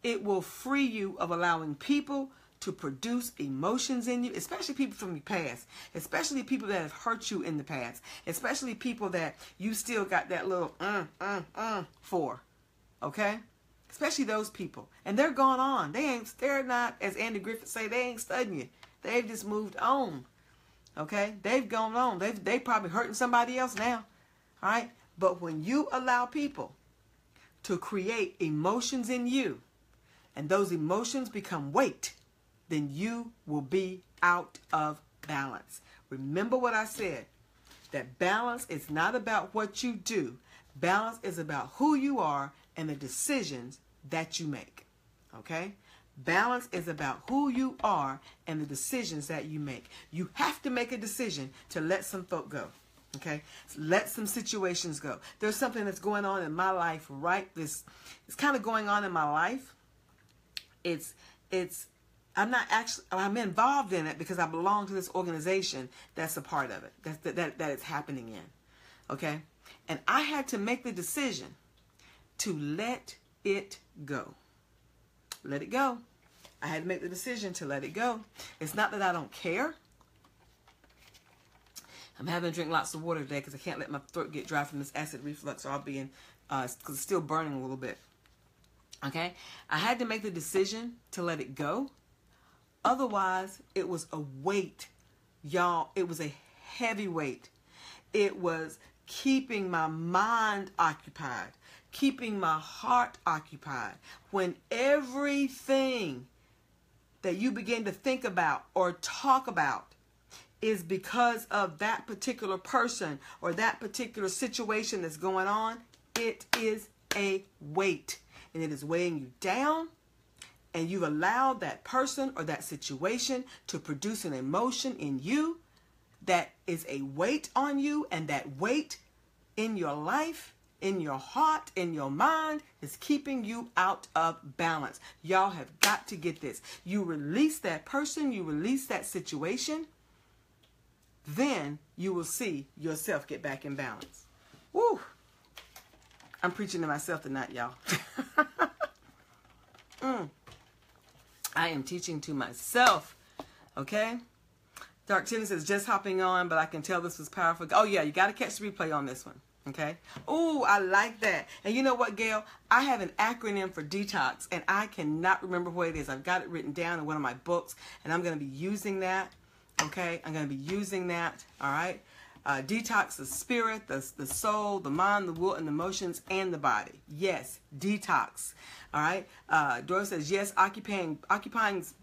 It will free you of allowing people to produce emotions in you, especially people from your past, especially people that have hurt you in the past, especially people that you still got that little for, okay? especially those people. And they're gone on. They're not, as Andy Griffith say, they ain't studying you. They've just moved on. Okay? They've gone on. They probably hurting somebody else now. All right? But when you allow people to create emotions in you, and those emotions become weight, then you will be out of balance. Remember what I said, that balance is not about what you do. Balance is about who you are and the decisions that you make. Okay? Balance is about who you are and the decisions that you make. You have to make a decision to let some folk go. Okay? Let some situations go. There's something that's going on in my life, right? It's kind of going on in my life. I'm involved in it because I belong to this organization that's a part of it, that it's happening in. Okay? And I had to make the decision to let it go. Let it go. I had to make the decision to let it go. It's not that I don't care. I'm having to drink lots of water today because I can't let my throat get dry from this acid reflux, or I'll be in, because it's still burning a little bit. Okay? I had to make the decision to let it go. Otherwise, it was a weight, y'all. It was a heavy weight. It was keeping my mind occupied, keeping my heart occupied. When everything that you begin to think about or talk about is because of that particular person or that particular situation that's going on, it is a weight. And it is weighing you down, and you've allowed that person or that situation to produce an emotion in you that is a weight on you, and that weight in your life, in your heart, in your mind is keeping you out of balance. Y'all have got to get this. You release that person, you release that situation, then you will see yourself get back in balance. Woo! I'm preaching to myself tonight, y'all. I am teaching to myself. Okay? Dark Tennis says, just hopping on, but I can tell this was powerful. Oh, yeah, you got to catch the replay on this one. Okay? Oh, I like that. And you know what, Gail? I have an acronym for detox, and I cannot remember what it is. I've got it written down in one of my books, and I'm going to be using that. Okay? I'm going to be using that. All right? Detox the spirit, the soul, the mind, the will, and the emotions, and the body. Yes, detox. All right. Dora says, yes, occupying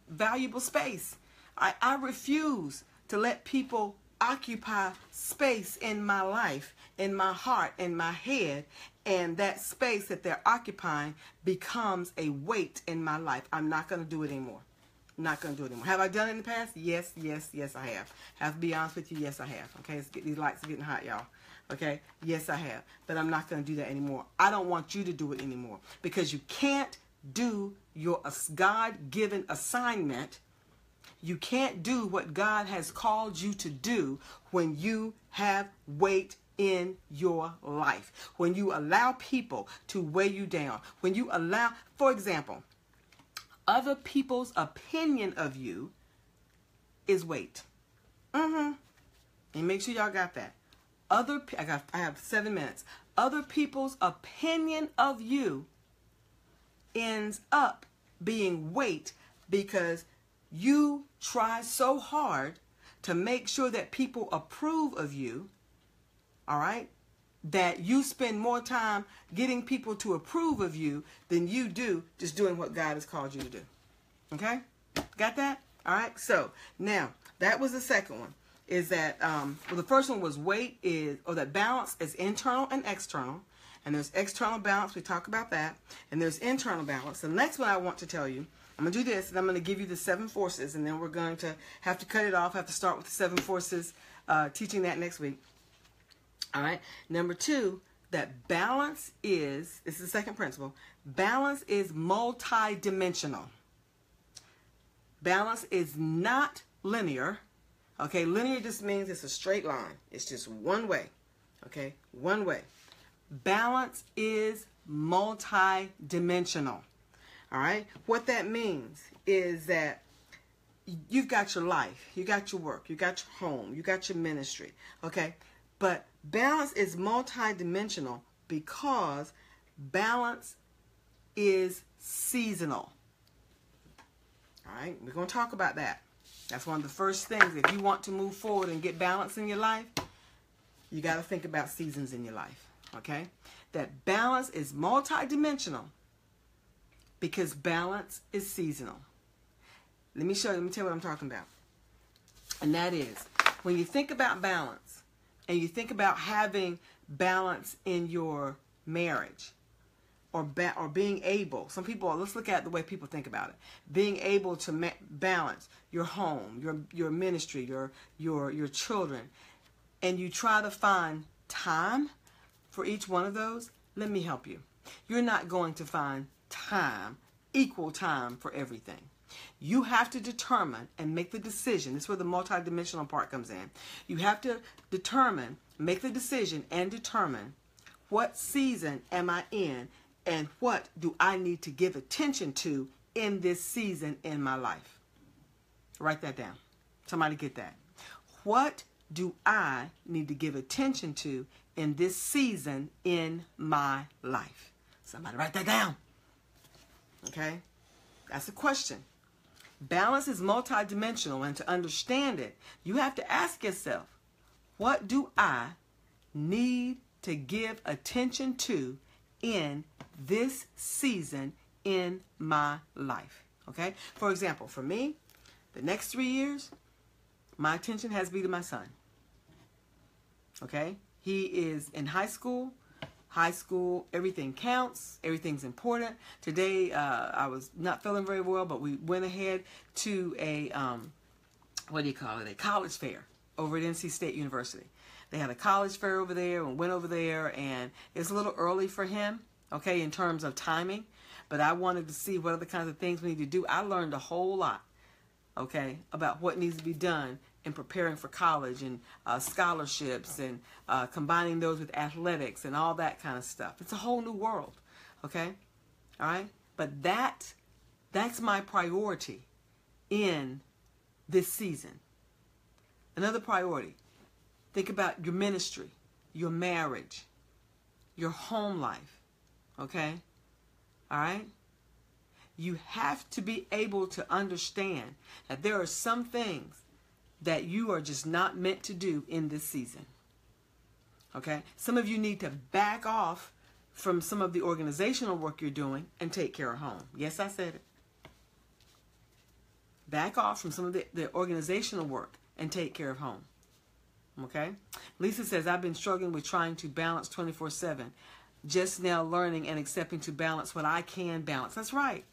valuable space. I refuse to let people occupy space in my life, in my heart, in my head, and that space that they're occupying becomes a weight in my life. I'm not going to do it anymore. Not going to do it anymore. Have I done it in the past? Yes, yes, yes, I have. Have to be honest with you. Yes, I have. Okay, these lights are getting hot, y'all. Okay, yes, I have. But I'm not going to do that anymore. I don't want you to do it anymore, because you can't do your God-given assignment. You can't do what God has called you to do when you have weight in your life. When you allow people to weigh you down. When you allow, for example, other people's opinion of you is weight. And make sure y'all got that. I have 7 minutes. Other people's opinion of you ends up being weight, because you try so hard to make sure that people approve of you. All right? That you spend more time getting people to approve of you than you do just doing what God has called you to do. Okay? Got that? All right? So, now, that was the second one. Is that, well, the first one was that balance is internal and external. And there's external balance. We talk about that. And there's internal balance. The next one I want to tell you, I'm going to do this, and I'm going to give you the 7 forces, and then we're going to have to cut it off, have to start with the 7 forces, teaching that next week. All right. Number 2, that balance this is the second principle. Balance is multidimensional. Balance is not linear. Okay. Linear just means it's a straight line. It's just one way. Okay. One way. Balance is multidimensional. All right. What that means is that you've got your life, you got your work, you got your home, you got your ministry. Okay. But balance is multidimensional because balance is seasonal. All right, we're going to talk about that. That's one of the first things. If you want to move forward and get balance in your life, you got to think about seasons in your life. Okay? That balance is multidimensional because balance is seasonal. Let me tell you what I'm talking about. And that is, when you think about balance and you think about having balance in your marriage, or being able, some people, let's look at the way people think about it. Being able to balance your home, your ministry, your children, and you try to find time for each one of those, let me help you. You're not going to find time, equal time for everything. You have to determine and make the decision. This is where the multidimensional part comes in. You have to determine, make the decision and determine what season am I in and what do I need to give attention to in this season in my life. Write that down. Somebody get that. What do I need to give attention to in this season in my life? Somebody write that down. Okay? That's a question. Balance is multidimensional, and to understand it, you have to ask yourself, what do I need to give attention to in this season in my life? Okay? For example, for me, the next 3 years, my attention has to be to my son. Okay? He is in high school. High school, everything counts. Everything's important. Today, I was not feeling very well, but we went ahead to a, a college fair over at NC State University. They had a college fair over there and went over there, and it's a little early for him, okay, in terms of timing, but I wanted to see what other kinds of things we need to do. I learned a whole lot, okay, about what needs to be done in preparing for college and scholarships and combining those with athletics and all that kind of stuff. It's a whole new world, okay? All right? But that's my priority in this season. Another priority, think about your ministry, your marriage, your home life, okay? All right? You have to be able to understand that there are some things that you are just not meant to do in this season. Okay? Some of you need to back off from some of the organizational work you're doing and take care of home. Yes, I said it. Back off from some of the organizational work and take care of home. Okay? Lisa says, I've been struggling with trying to balance 24/7. Just now learning and accepting to balance what I can balance. That's right.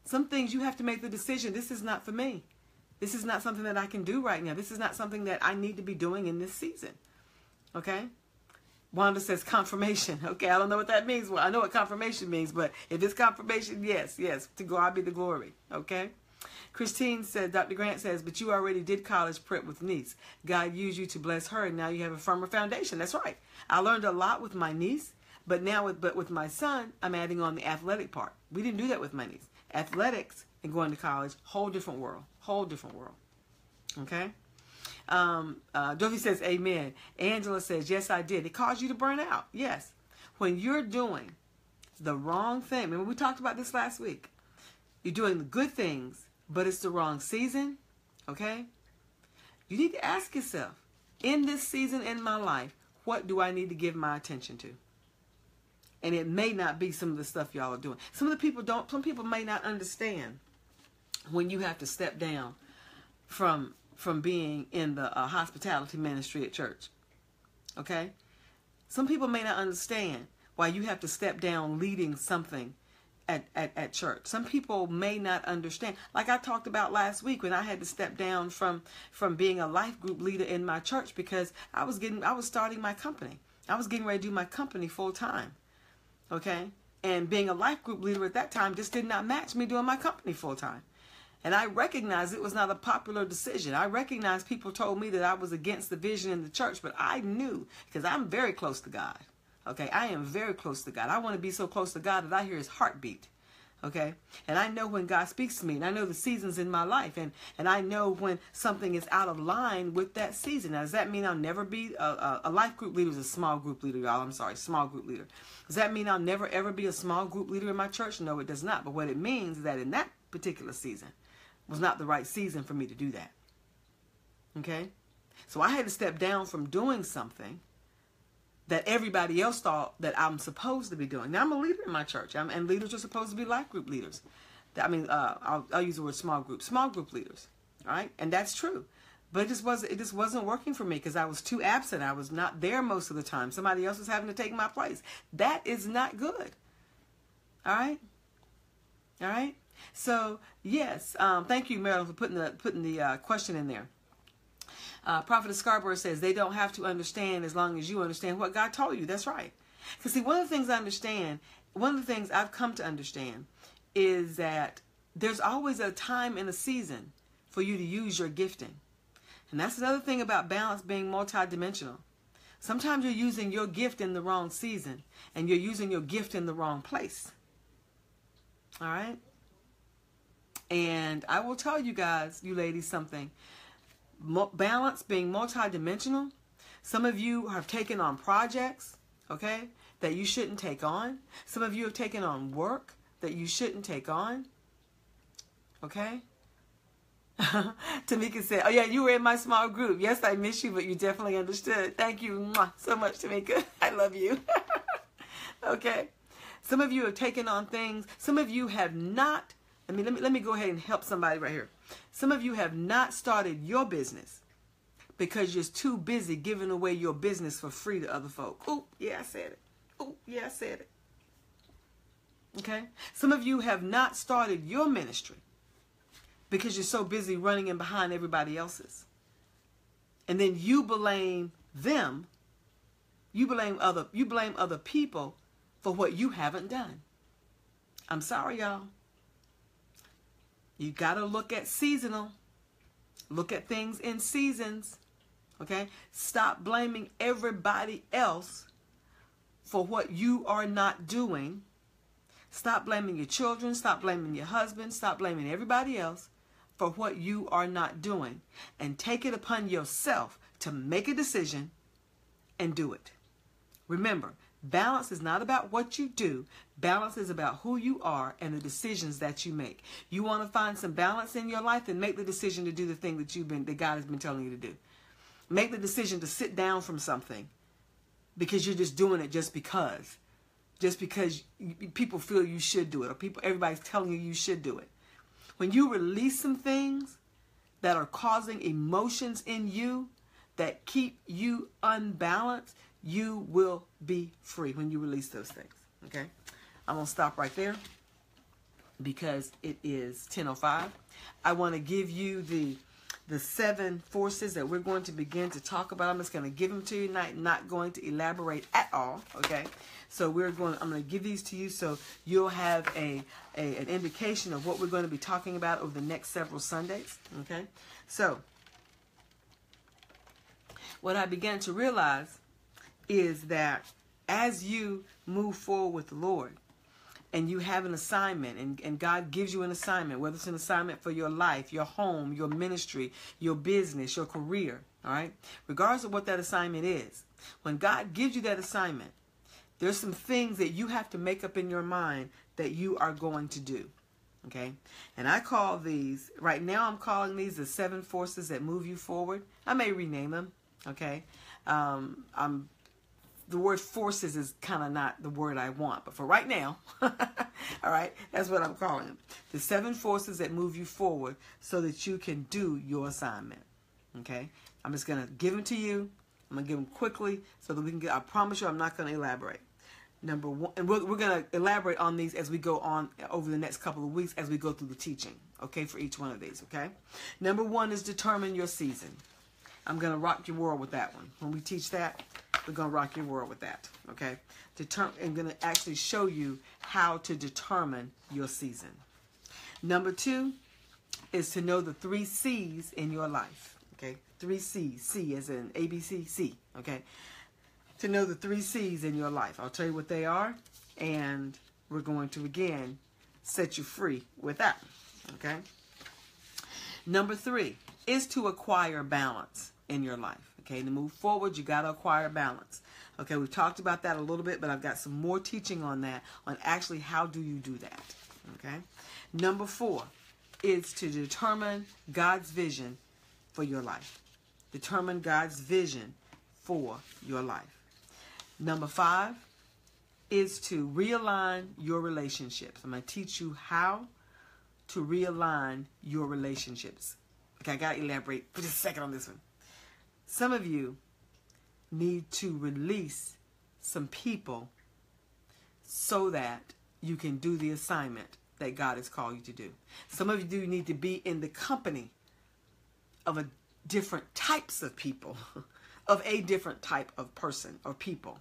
Some things you have to make the decision. This is not for me. This is not something that I can do right now. This is not something that I need to be doing in this season. Okay? Wanda says confirmation. Okay, I don't know what that means. Well, I know what confirmation means, but if it's confirmation, yes. To God be the glory. Okay? Christine said, Dr. Grant says, but you already did college prep with niece. God used you to bless her, and now you have a firmer foundation. That's right. I learned a lot with my niece, but now with my son, I'm adding on the athletic part. We didn't do that with my niece. Athletics and going to college, whole different world. Whole different world. Okay? Dorothy says, amen. Angela says, yes, I did. It caused you to burn out. Yes. When you're doing the wrong thing, remember we talked about this last week. You're doing the good things, but it's the wrong season. Okay? You need to ask yourself, in this season in my life, what do I need to give my attention to? And it may not be some of the stuff y'all are doing. Some people may not understand when you have to step down from being in the hospitality ministry at church. Okay? Some people may not understand why you have to step down leading something at church. Some people may not understand. Like I talked about last week when I had to step down from being a life group leader in my church because I was starting my company. I was getting ready to do my company full time. Okay? And being a life group leader at that time just did not match me doing my company full time. And I recognized it was not a popular decision. I recognized people told me that I was against the vision in the church, but I knew, because I'm very close to God. Okay, I am very close to God. I want to be so close to God that I hear his heartbeat. Okay? And I know when God speaks to me, and I know the seasons in my life, and I know when something is out of line with that season. Now, does that mean I'll never be a life group leader? Is a small group leader, y'all. I'm sorry, small group leader. Does that mean I'll never ever be a small group leader in my church? No, it does not. But what it means is that in that particular season was not the right season for me to do that. Okay? So I had to step down from doing something that everybody else thought that I'm supposed to be doing. Now, I'm a leader in my church, and leaders are supposed to be life group leaders. I mean, I'll use the word small group leaders, all right? And that's true. But it just wasn't working for me because I was too absent. I was not there most of the time. Somebody else was having to take my place. That is not good, all right? All right? So, yes, thank you, Marilyn, for putting the question in there. Prophet Scarborough says they don't have to understand as long as you understand what God told you. That's right. Because see, one of the things I've come to understand is that there's always a time and a season for you to use your gifting. And that's another thing about balance being multidimensional. Sometimes you're using your gift in the wrong season, and you're using your gift in the wrong place. All right? And I will tell you guys, you ladies, something. Balance being multidimensional. Some of you have taken on projects, okay, that you shouldn't take on. Some of you have taken on work that you shouldn't take on. Okay? Tamika said, oh yeah, you were in my small group. Yes, I miss you, but you definitely understood. Thank you so much, Tamika. I love you. Okay? Some of you have taken on things. Some of you have not. Let me go ahead and help somebody right here. Some of you have not started your business because you're too busy giving away your business for free to other folk. Oh, yeah, I said it. Oh, yeah, I said it. Okay? Some of you have not started your ministry because you're so busy running in behind everybody else's. And then you blame them. You blame other people for what you haven't done. I'm sorry, y'all. You got to look at seasonal. Look at things in seasons. Okay? Stop blaming everybody else for what you are not doing. Stop blaming your children. Stop blaming your husband. Stop blaming everybody else for what you are not doing. And take it upon yourself to make a decision and do it. Remember, balance is not about what you do. Balance is about who you are and the decisions that you make. You want to find some balance in your life, then make the decision to do the thing that God has been telling you to do. Make the decision to sit down from something because you're just doing it just because people feel you should do it, or everybody's telling you should do it. When you release some things that are causing emotions in you that keep you unbalanced, you will be free when you release those things. Okay? I'm going to stop right there because it is 10:05. I want to give you the 7 forces that we're going to begin to talk about. I'm just going to give them to you tonight, not going to elaborate at all. Okay? So I'm going to give these to you so you'll have an indication of what we're going to be talking about over the next several Sundays. Okay? So what I began to realize is that as you move forward with the Lord and you have an assignment and God gives you an assignment, whether it's an assignment for your life, your home, your ministry, your business, your career, all right? Regardless of what that assignment is, when God gives you that assignment, there's some things that you have to make up in your mind that you are going to do, okay? And I call these, right now I'm calling these the 7 forces that move you forward. I may rename them, okay? The word forces is kind of not the word I want, but for right now, all right, that's what I'm calling them. The 7 forces that move you forward so that you can do your assignment, okay? I'm just going to give them to you. I'm going to give them quickly so that we can get, I promise you I'm not going to elaborate. Number 1, and we're going to elaborate on these as we go on over the next couple of weeks as we go through the teaching, okay, for each one of these, okay? Number 1 is determine your season. I'm going to rock your world with that one. When we teach that, we're going to rock your world with that, okay? I'm going to actually show you how to determine your season. Number 2 is to know the 3 C's in your life, okay? 3 C's. C as in ABC, C, okay? To know the 3 C's in your life. I'll tell you what they are, and we're going to, again, set you free with that. Okay. Number 3 is to acquire balance in your life. Okay, to move forward, you got to acquire balance. Okay, we've talked about that a little bit, but I've got some more teaching on that, on actually how do you do that. Okay. Number 4 is to determine God's vision for your life. Determine God's vision for your life. Number 5 is to realign your relationships. I'm going to teach you how to realign your relationships. Okay, I got to elaborate for just a second on this one. Some of you need to release some people so that you can do the assignment that God has called you to do. Some of you do need to be in the company of a different types of people, of a different type of person or people,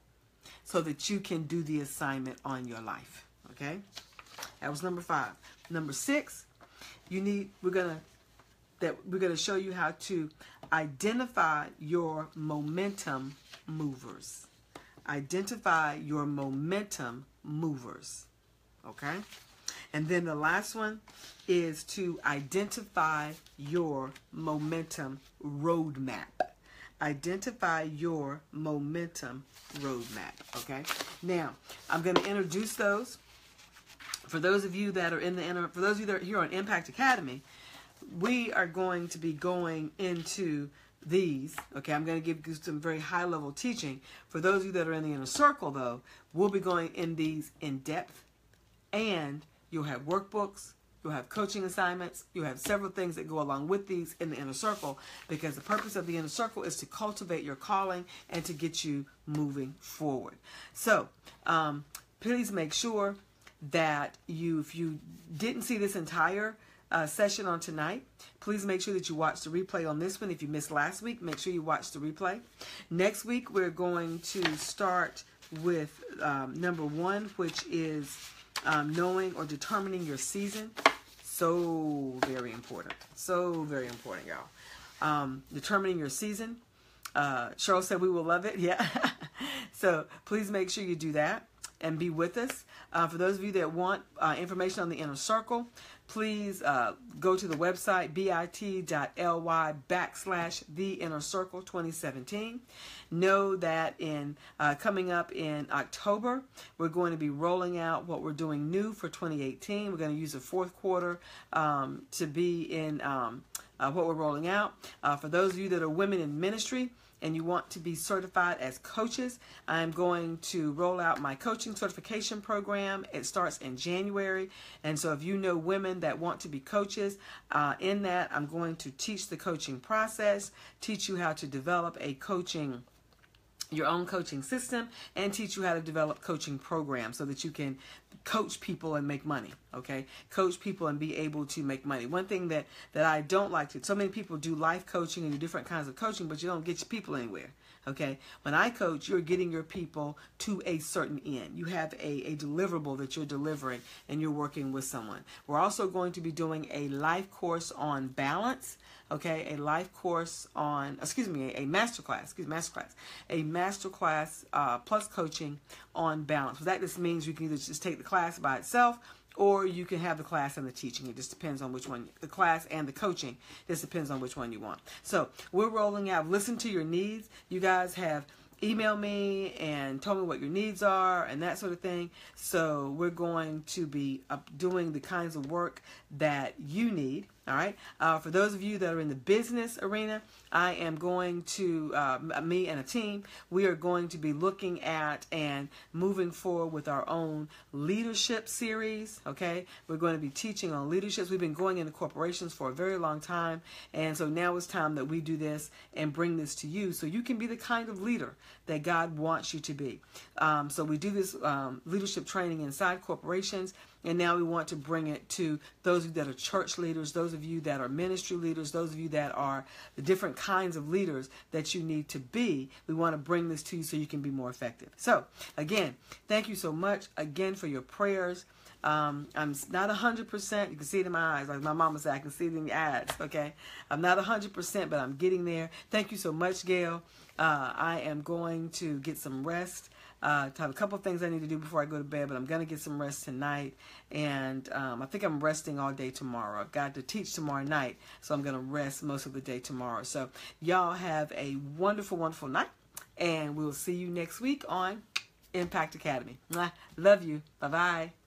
so that you can do the assignment on your life. Okay? That was number 5. Number 6, we're gonna show you how to identify your momentum movers. Identify your momentum movers. Okay? And then the last one is to identify your momentum roadmap. Identify your momentum roadmap. Okay? Now, I'm going to introduce those. For those of you that are for those of you that are here on Impact Academy, we are going to be going into these. Okay, I'm going to give you some very high-level teaching. For those of you that are in the inner circle, though, we'll be going in these in depth, and you'll have workbooks, you'll have coaching assignments, you'll have several things that go along with these in the inner circle, because the purpose of the inner circle is to cultivate your calling and to get you moving forward. So, please make sure that if you didn't see this entire session on tonight, please make sure that you watch the replay on this one. If you missed last week, make sure you watch the replay. Next week, we're going to start with number 1, which is knowing or determining your season. So very important. So very important, y'all. Determining your season. Cheryl said we will love it. Yeah. So please make sure you do that and be with us. For those of you that want information on the inner circle, please go to the website bit.ly/theinnercircle2017. Know that coming up in October, we're going to be rolling out what we're doing new for 2018. We're going to use the 4th quarter to be in what we're rolling out. For those of you that are women in ministry and you want to be certified as coaches, I'm going to roll out my coaching certification program. It starts in January. And so if you know women that want to be coaches, in that I'm going to teach the coaching process, teach you how to develop your own coaching system, and teach you how to develop coaching programs so that you can coach people and make money. Okay, coach people and be able to make money. One thing that I don't like to, so many people do life coaching and do different kinds of coaching, but you don't get your people anywhere. Okay, when I coach, you're getting your people to a certain end. You have a deliverable that you're delivering, and you're working with someone. We're also going to be doing a life course on balance. Okay, a life course on, a masterclass, a masterclass plus coaching on balance. So that just means you can either just take the class by itself, or you can have the class and the teaching. It just depends on which one, the class and the coaching. Just depends on which one you want. So we're rolling out, listen to your needs. You guys have emailed me and told me what your needs are and that sort of thing. So we're going to be doing the kinds of work that you need. All right. For those of you that are in the business arena, I am going to, me and a team, we are going to be looking at and moving forward with our own leadership series. Okay. We're going to be teaching on leaderships. We've been going into corporations for a very long time. And so now it's time that we do this and bring this to you so you can be the kind of leader that God wants you to be. So we do this leadership training inside corporations. And now we want to bring it to those of you that are church leaders, those of you that are ministry leaders, those of you that are the different kinds of leaders that you need to be. We want to bring this to you so you can be more effective. So, again, thank you so much, again, for your prayers. I'm not 100%. You can see it in my eyes. Like my mama said, I can see it in your eyes, okay? I'm not 100%, but I'm getting there. Thank you so much, Gail. I am going to get some rest. I have a couple things I need to do before I go to bed, but I'm going to get some rest tonight. And I think I'm resting all day tomorrow. I've got to teach tomorrow night, so I'm going to rest most of the day tomorrow. So y'all have a wonderful, wonderful night, and we'll see you next week on Impact Academy. Mwah. Love you. Bye-bye.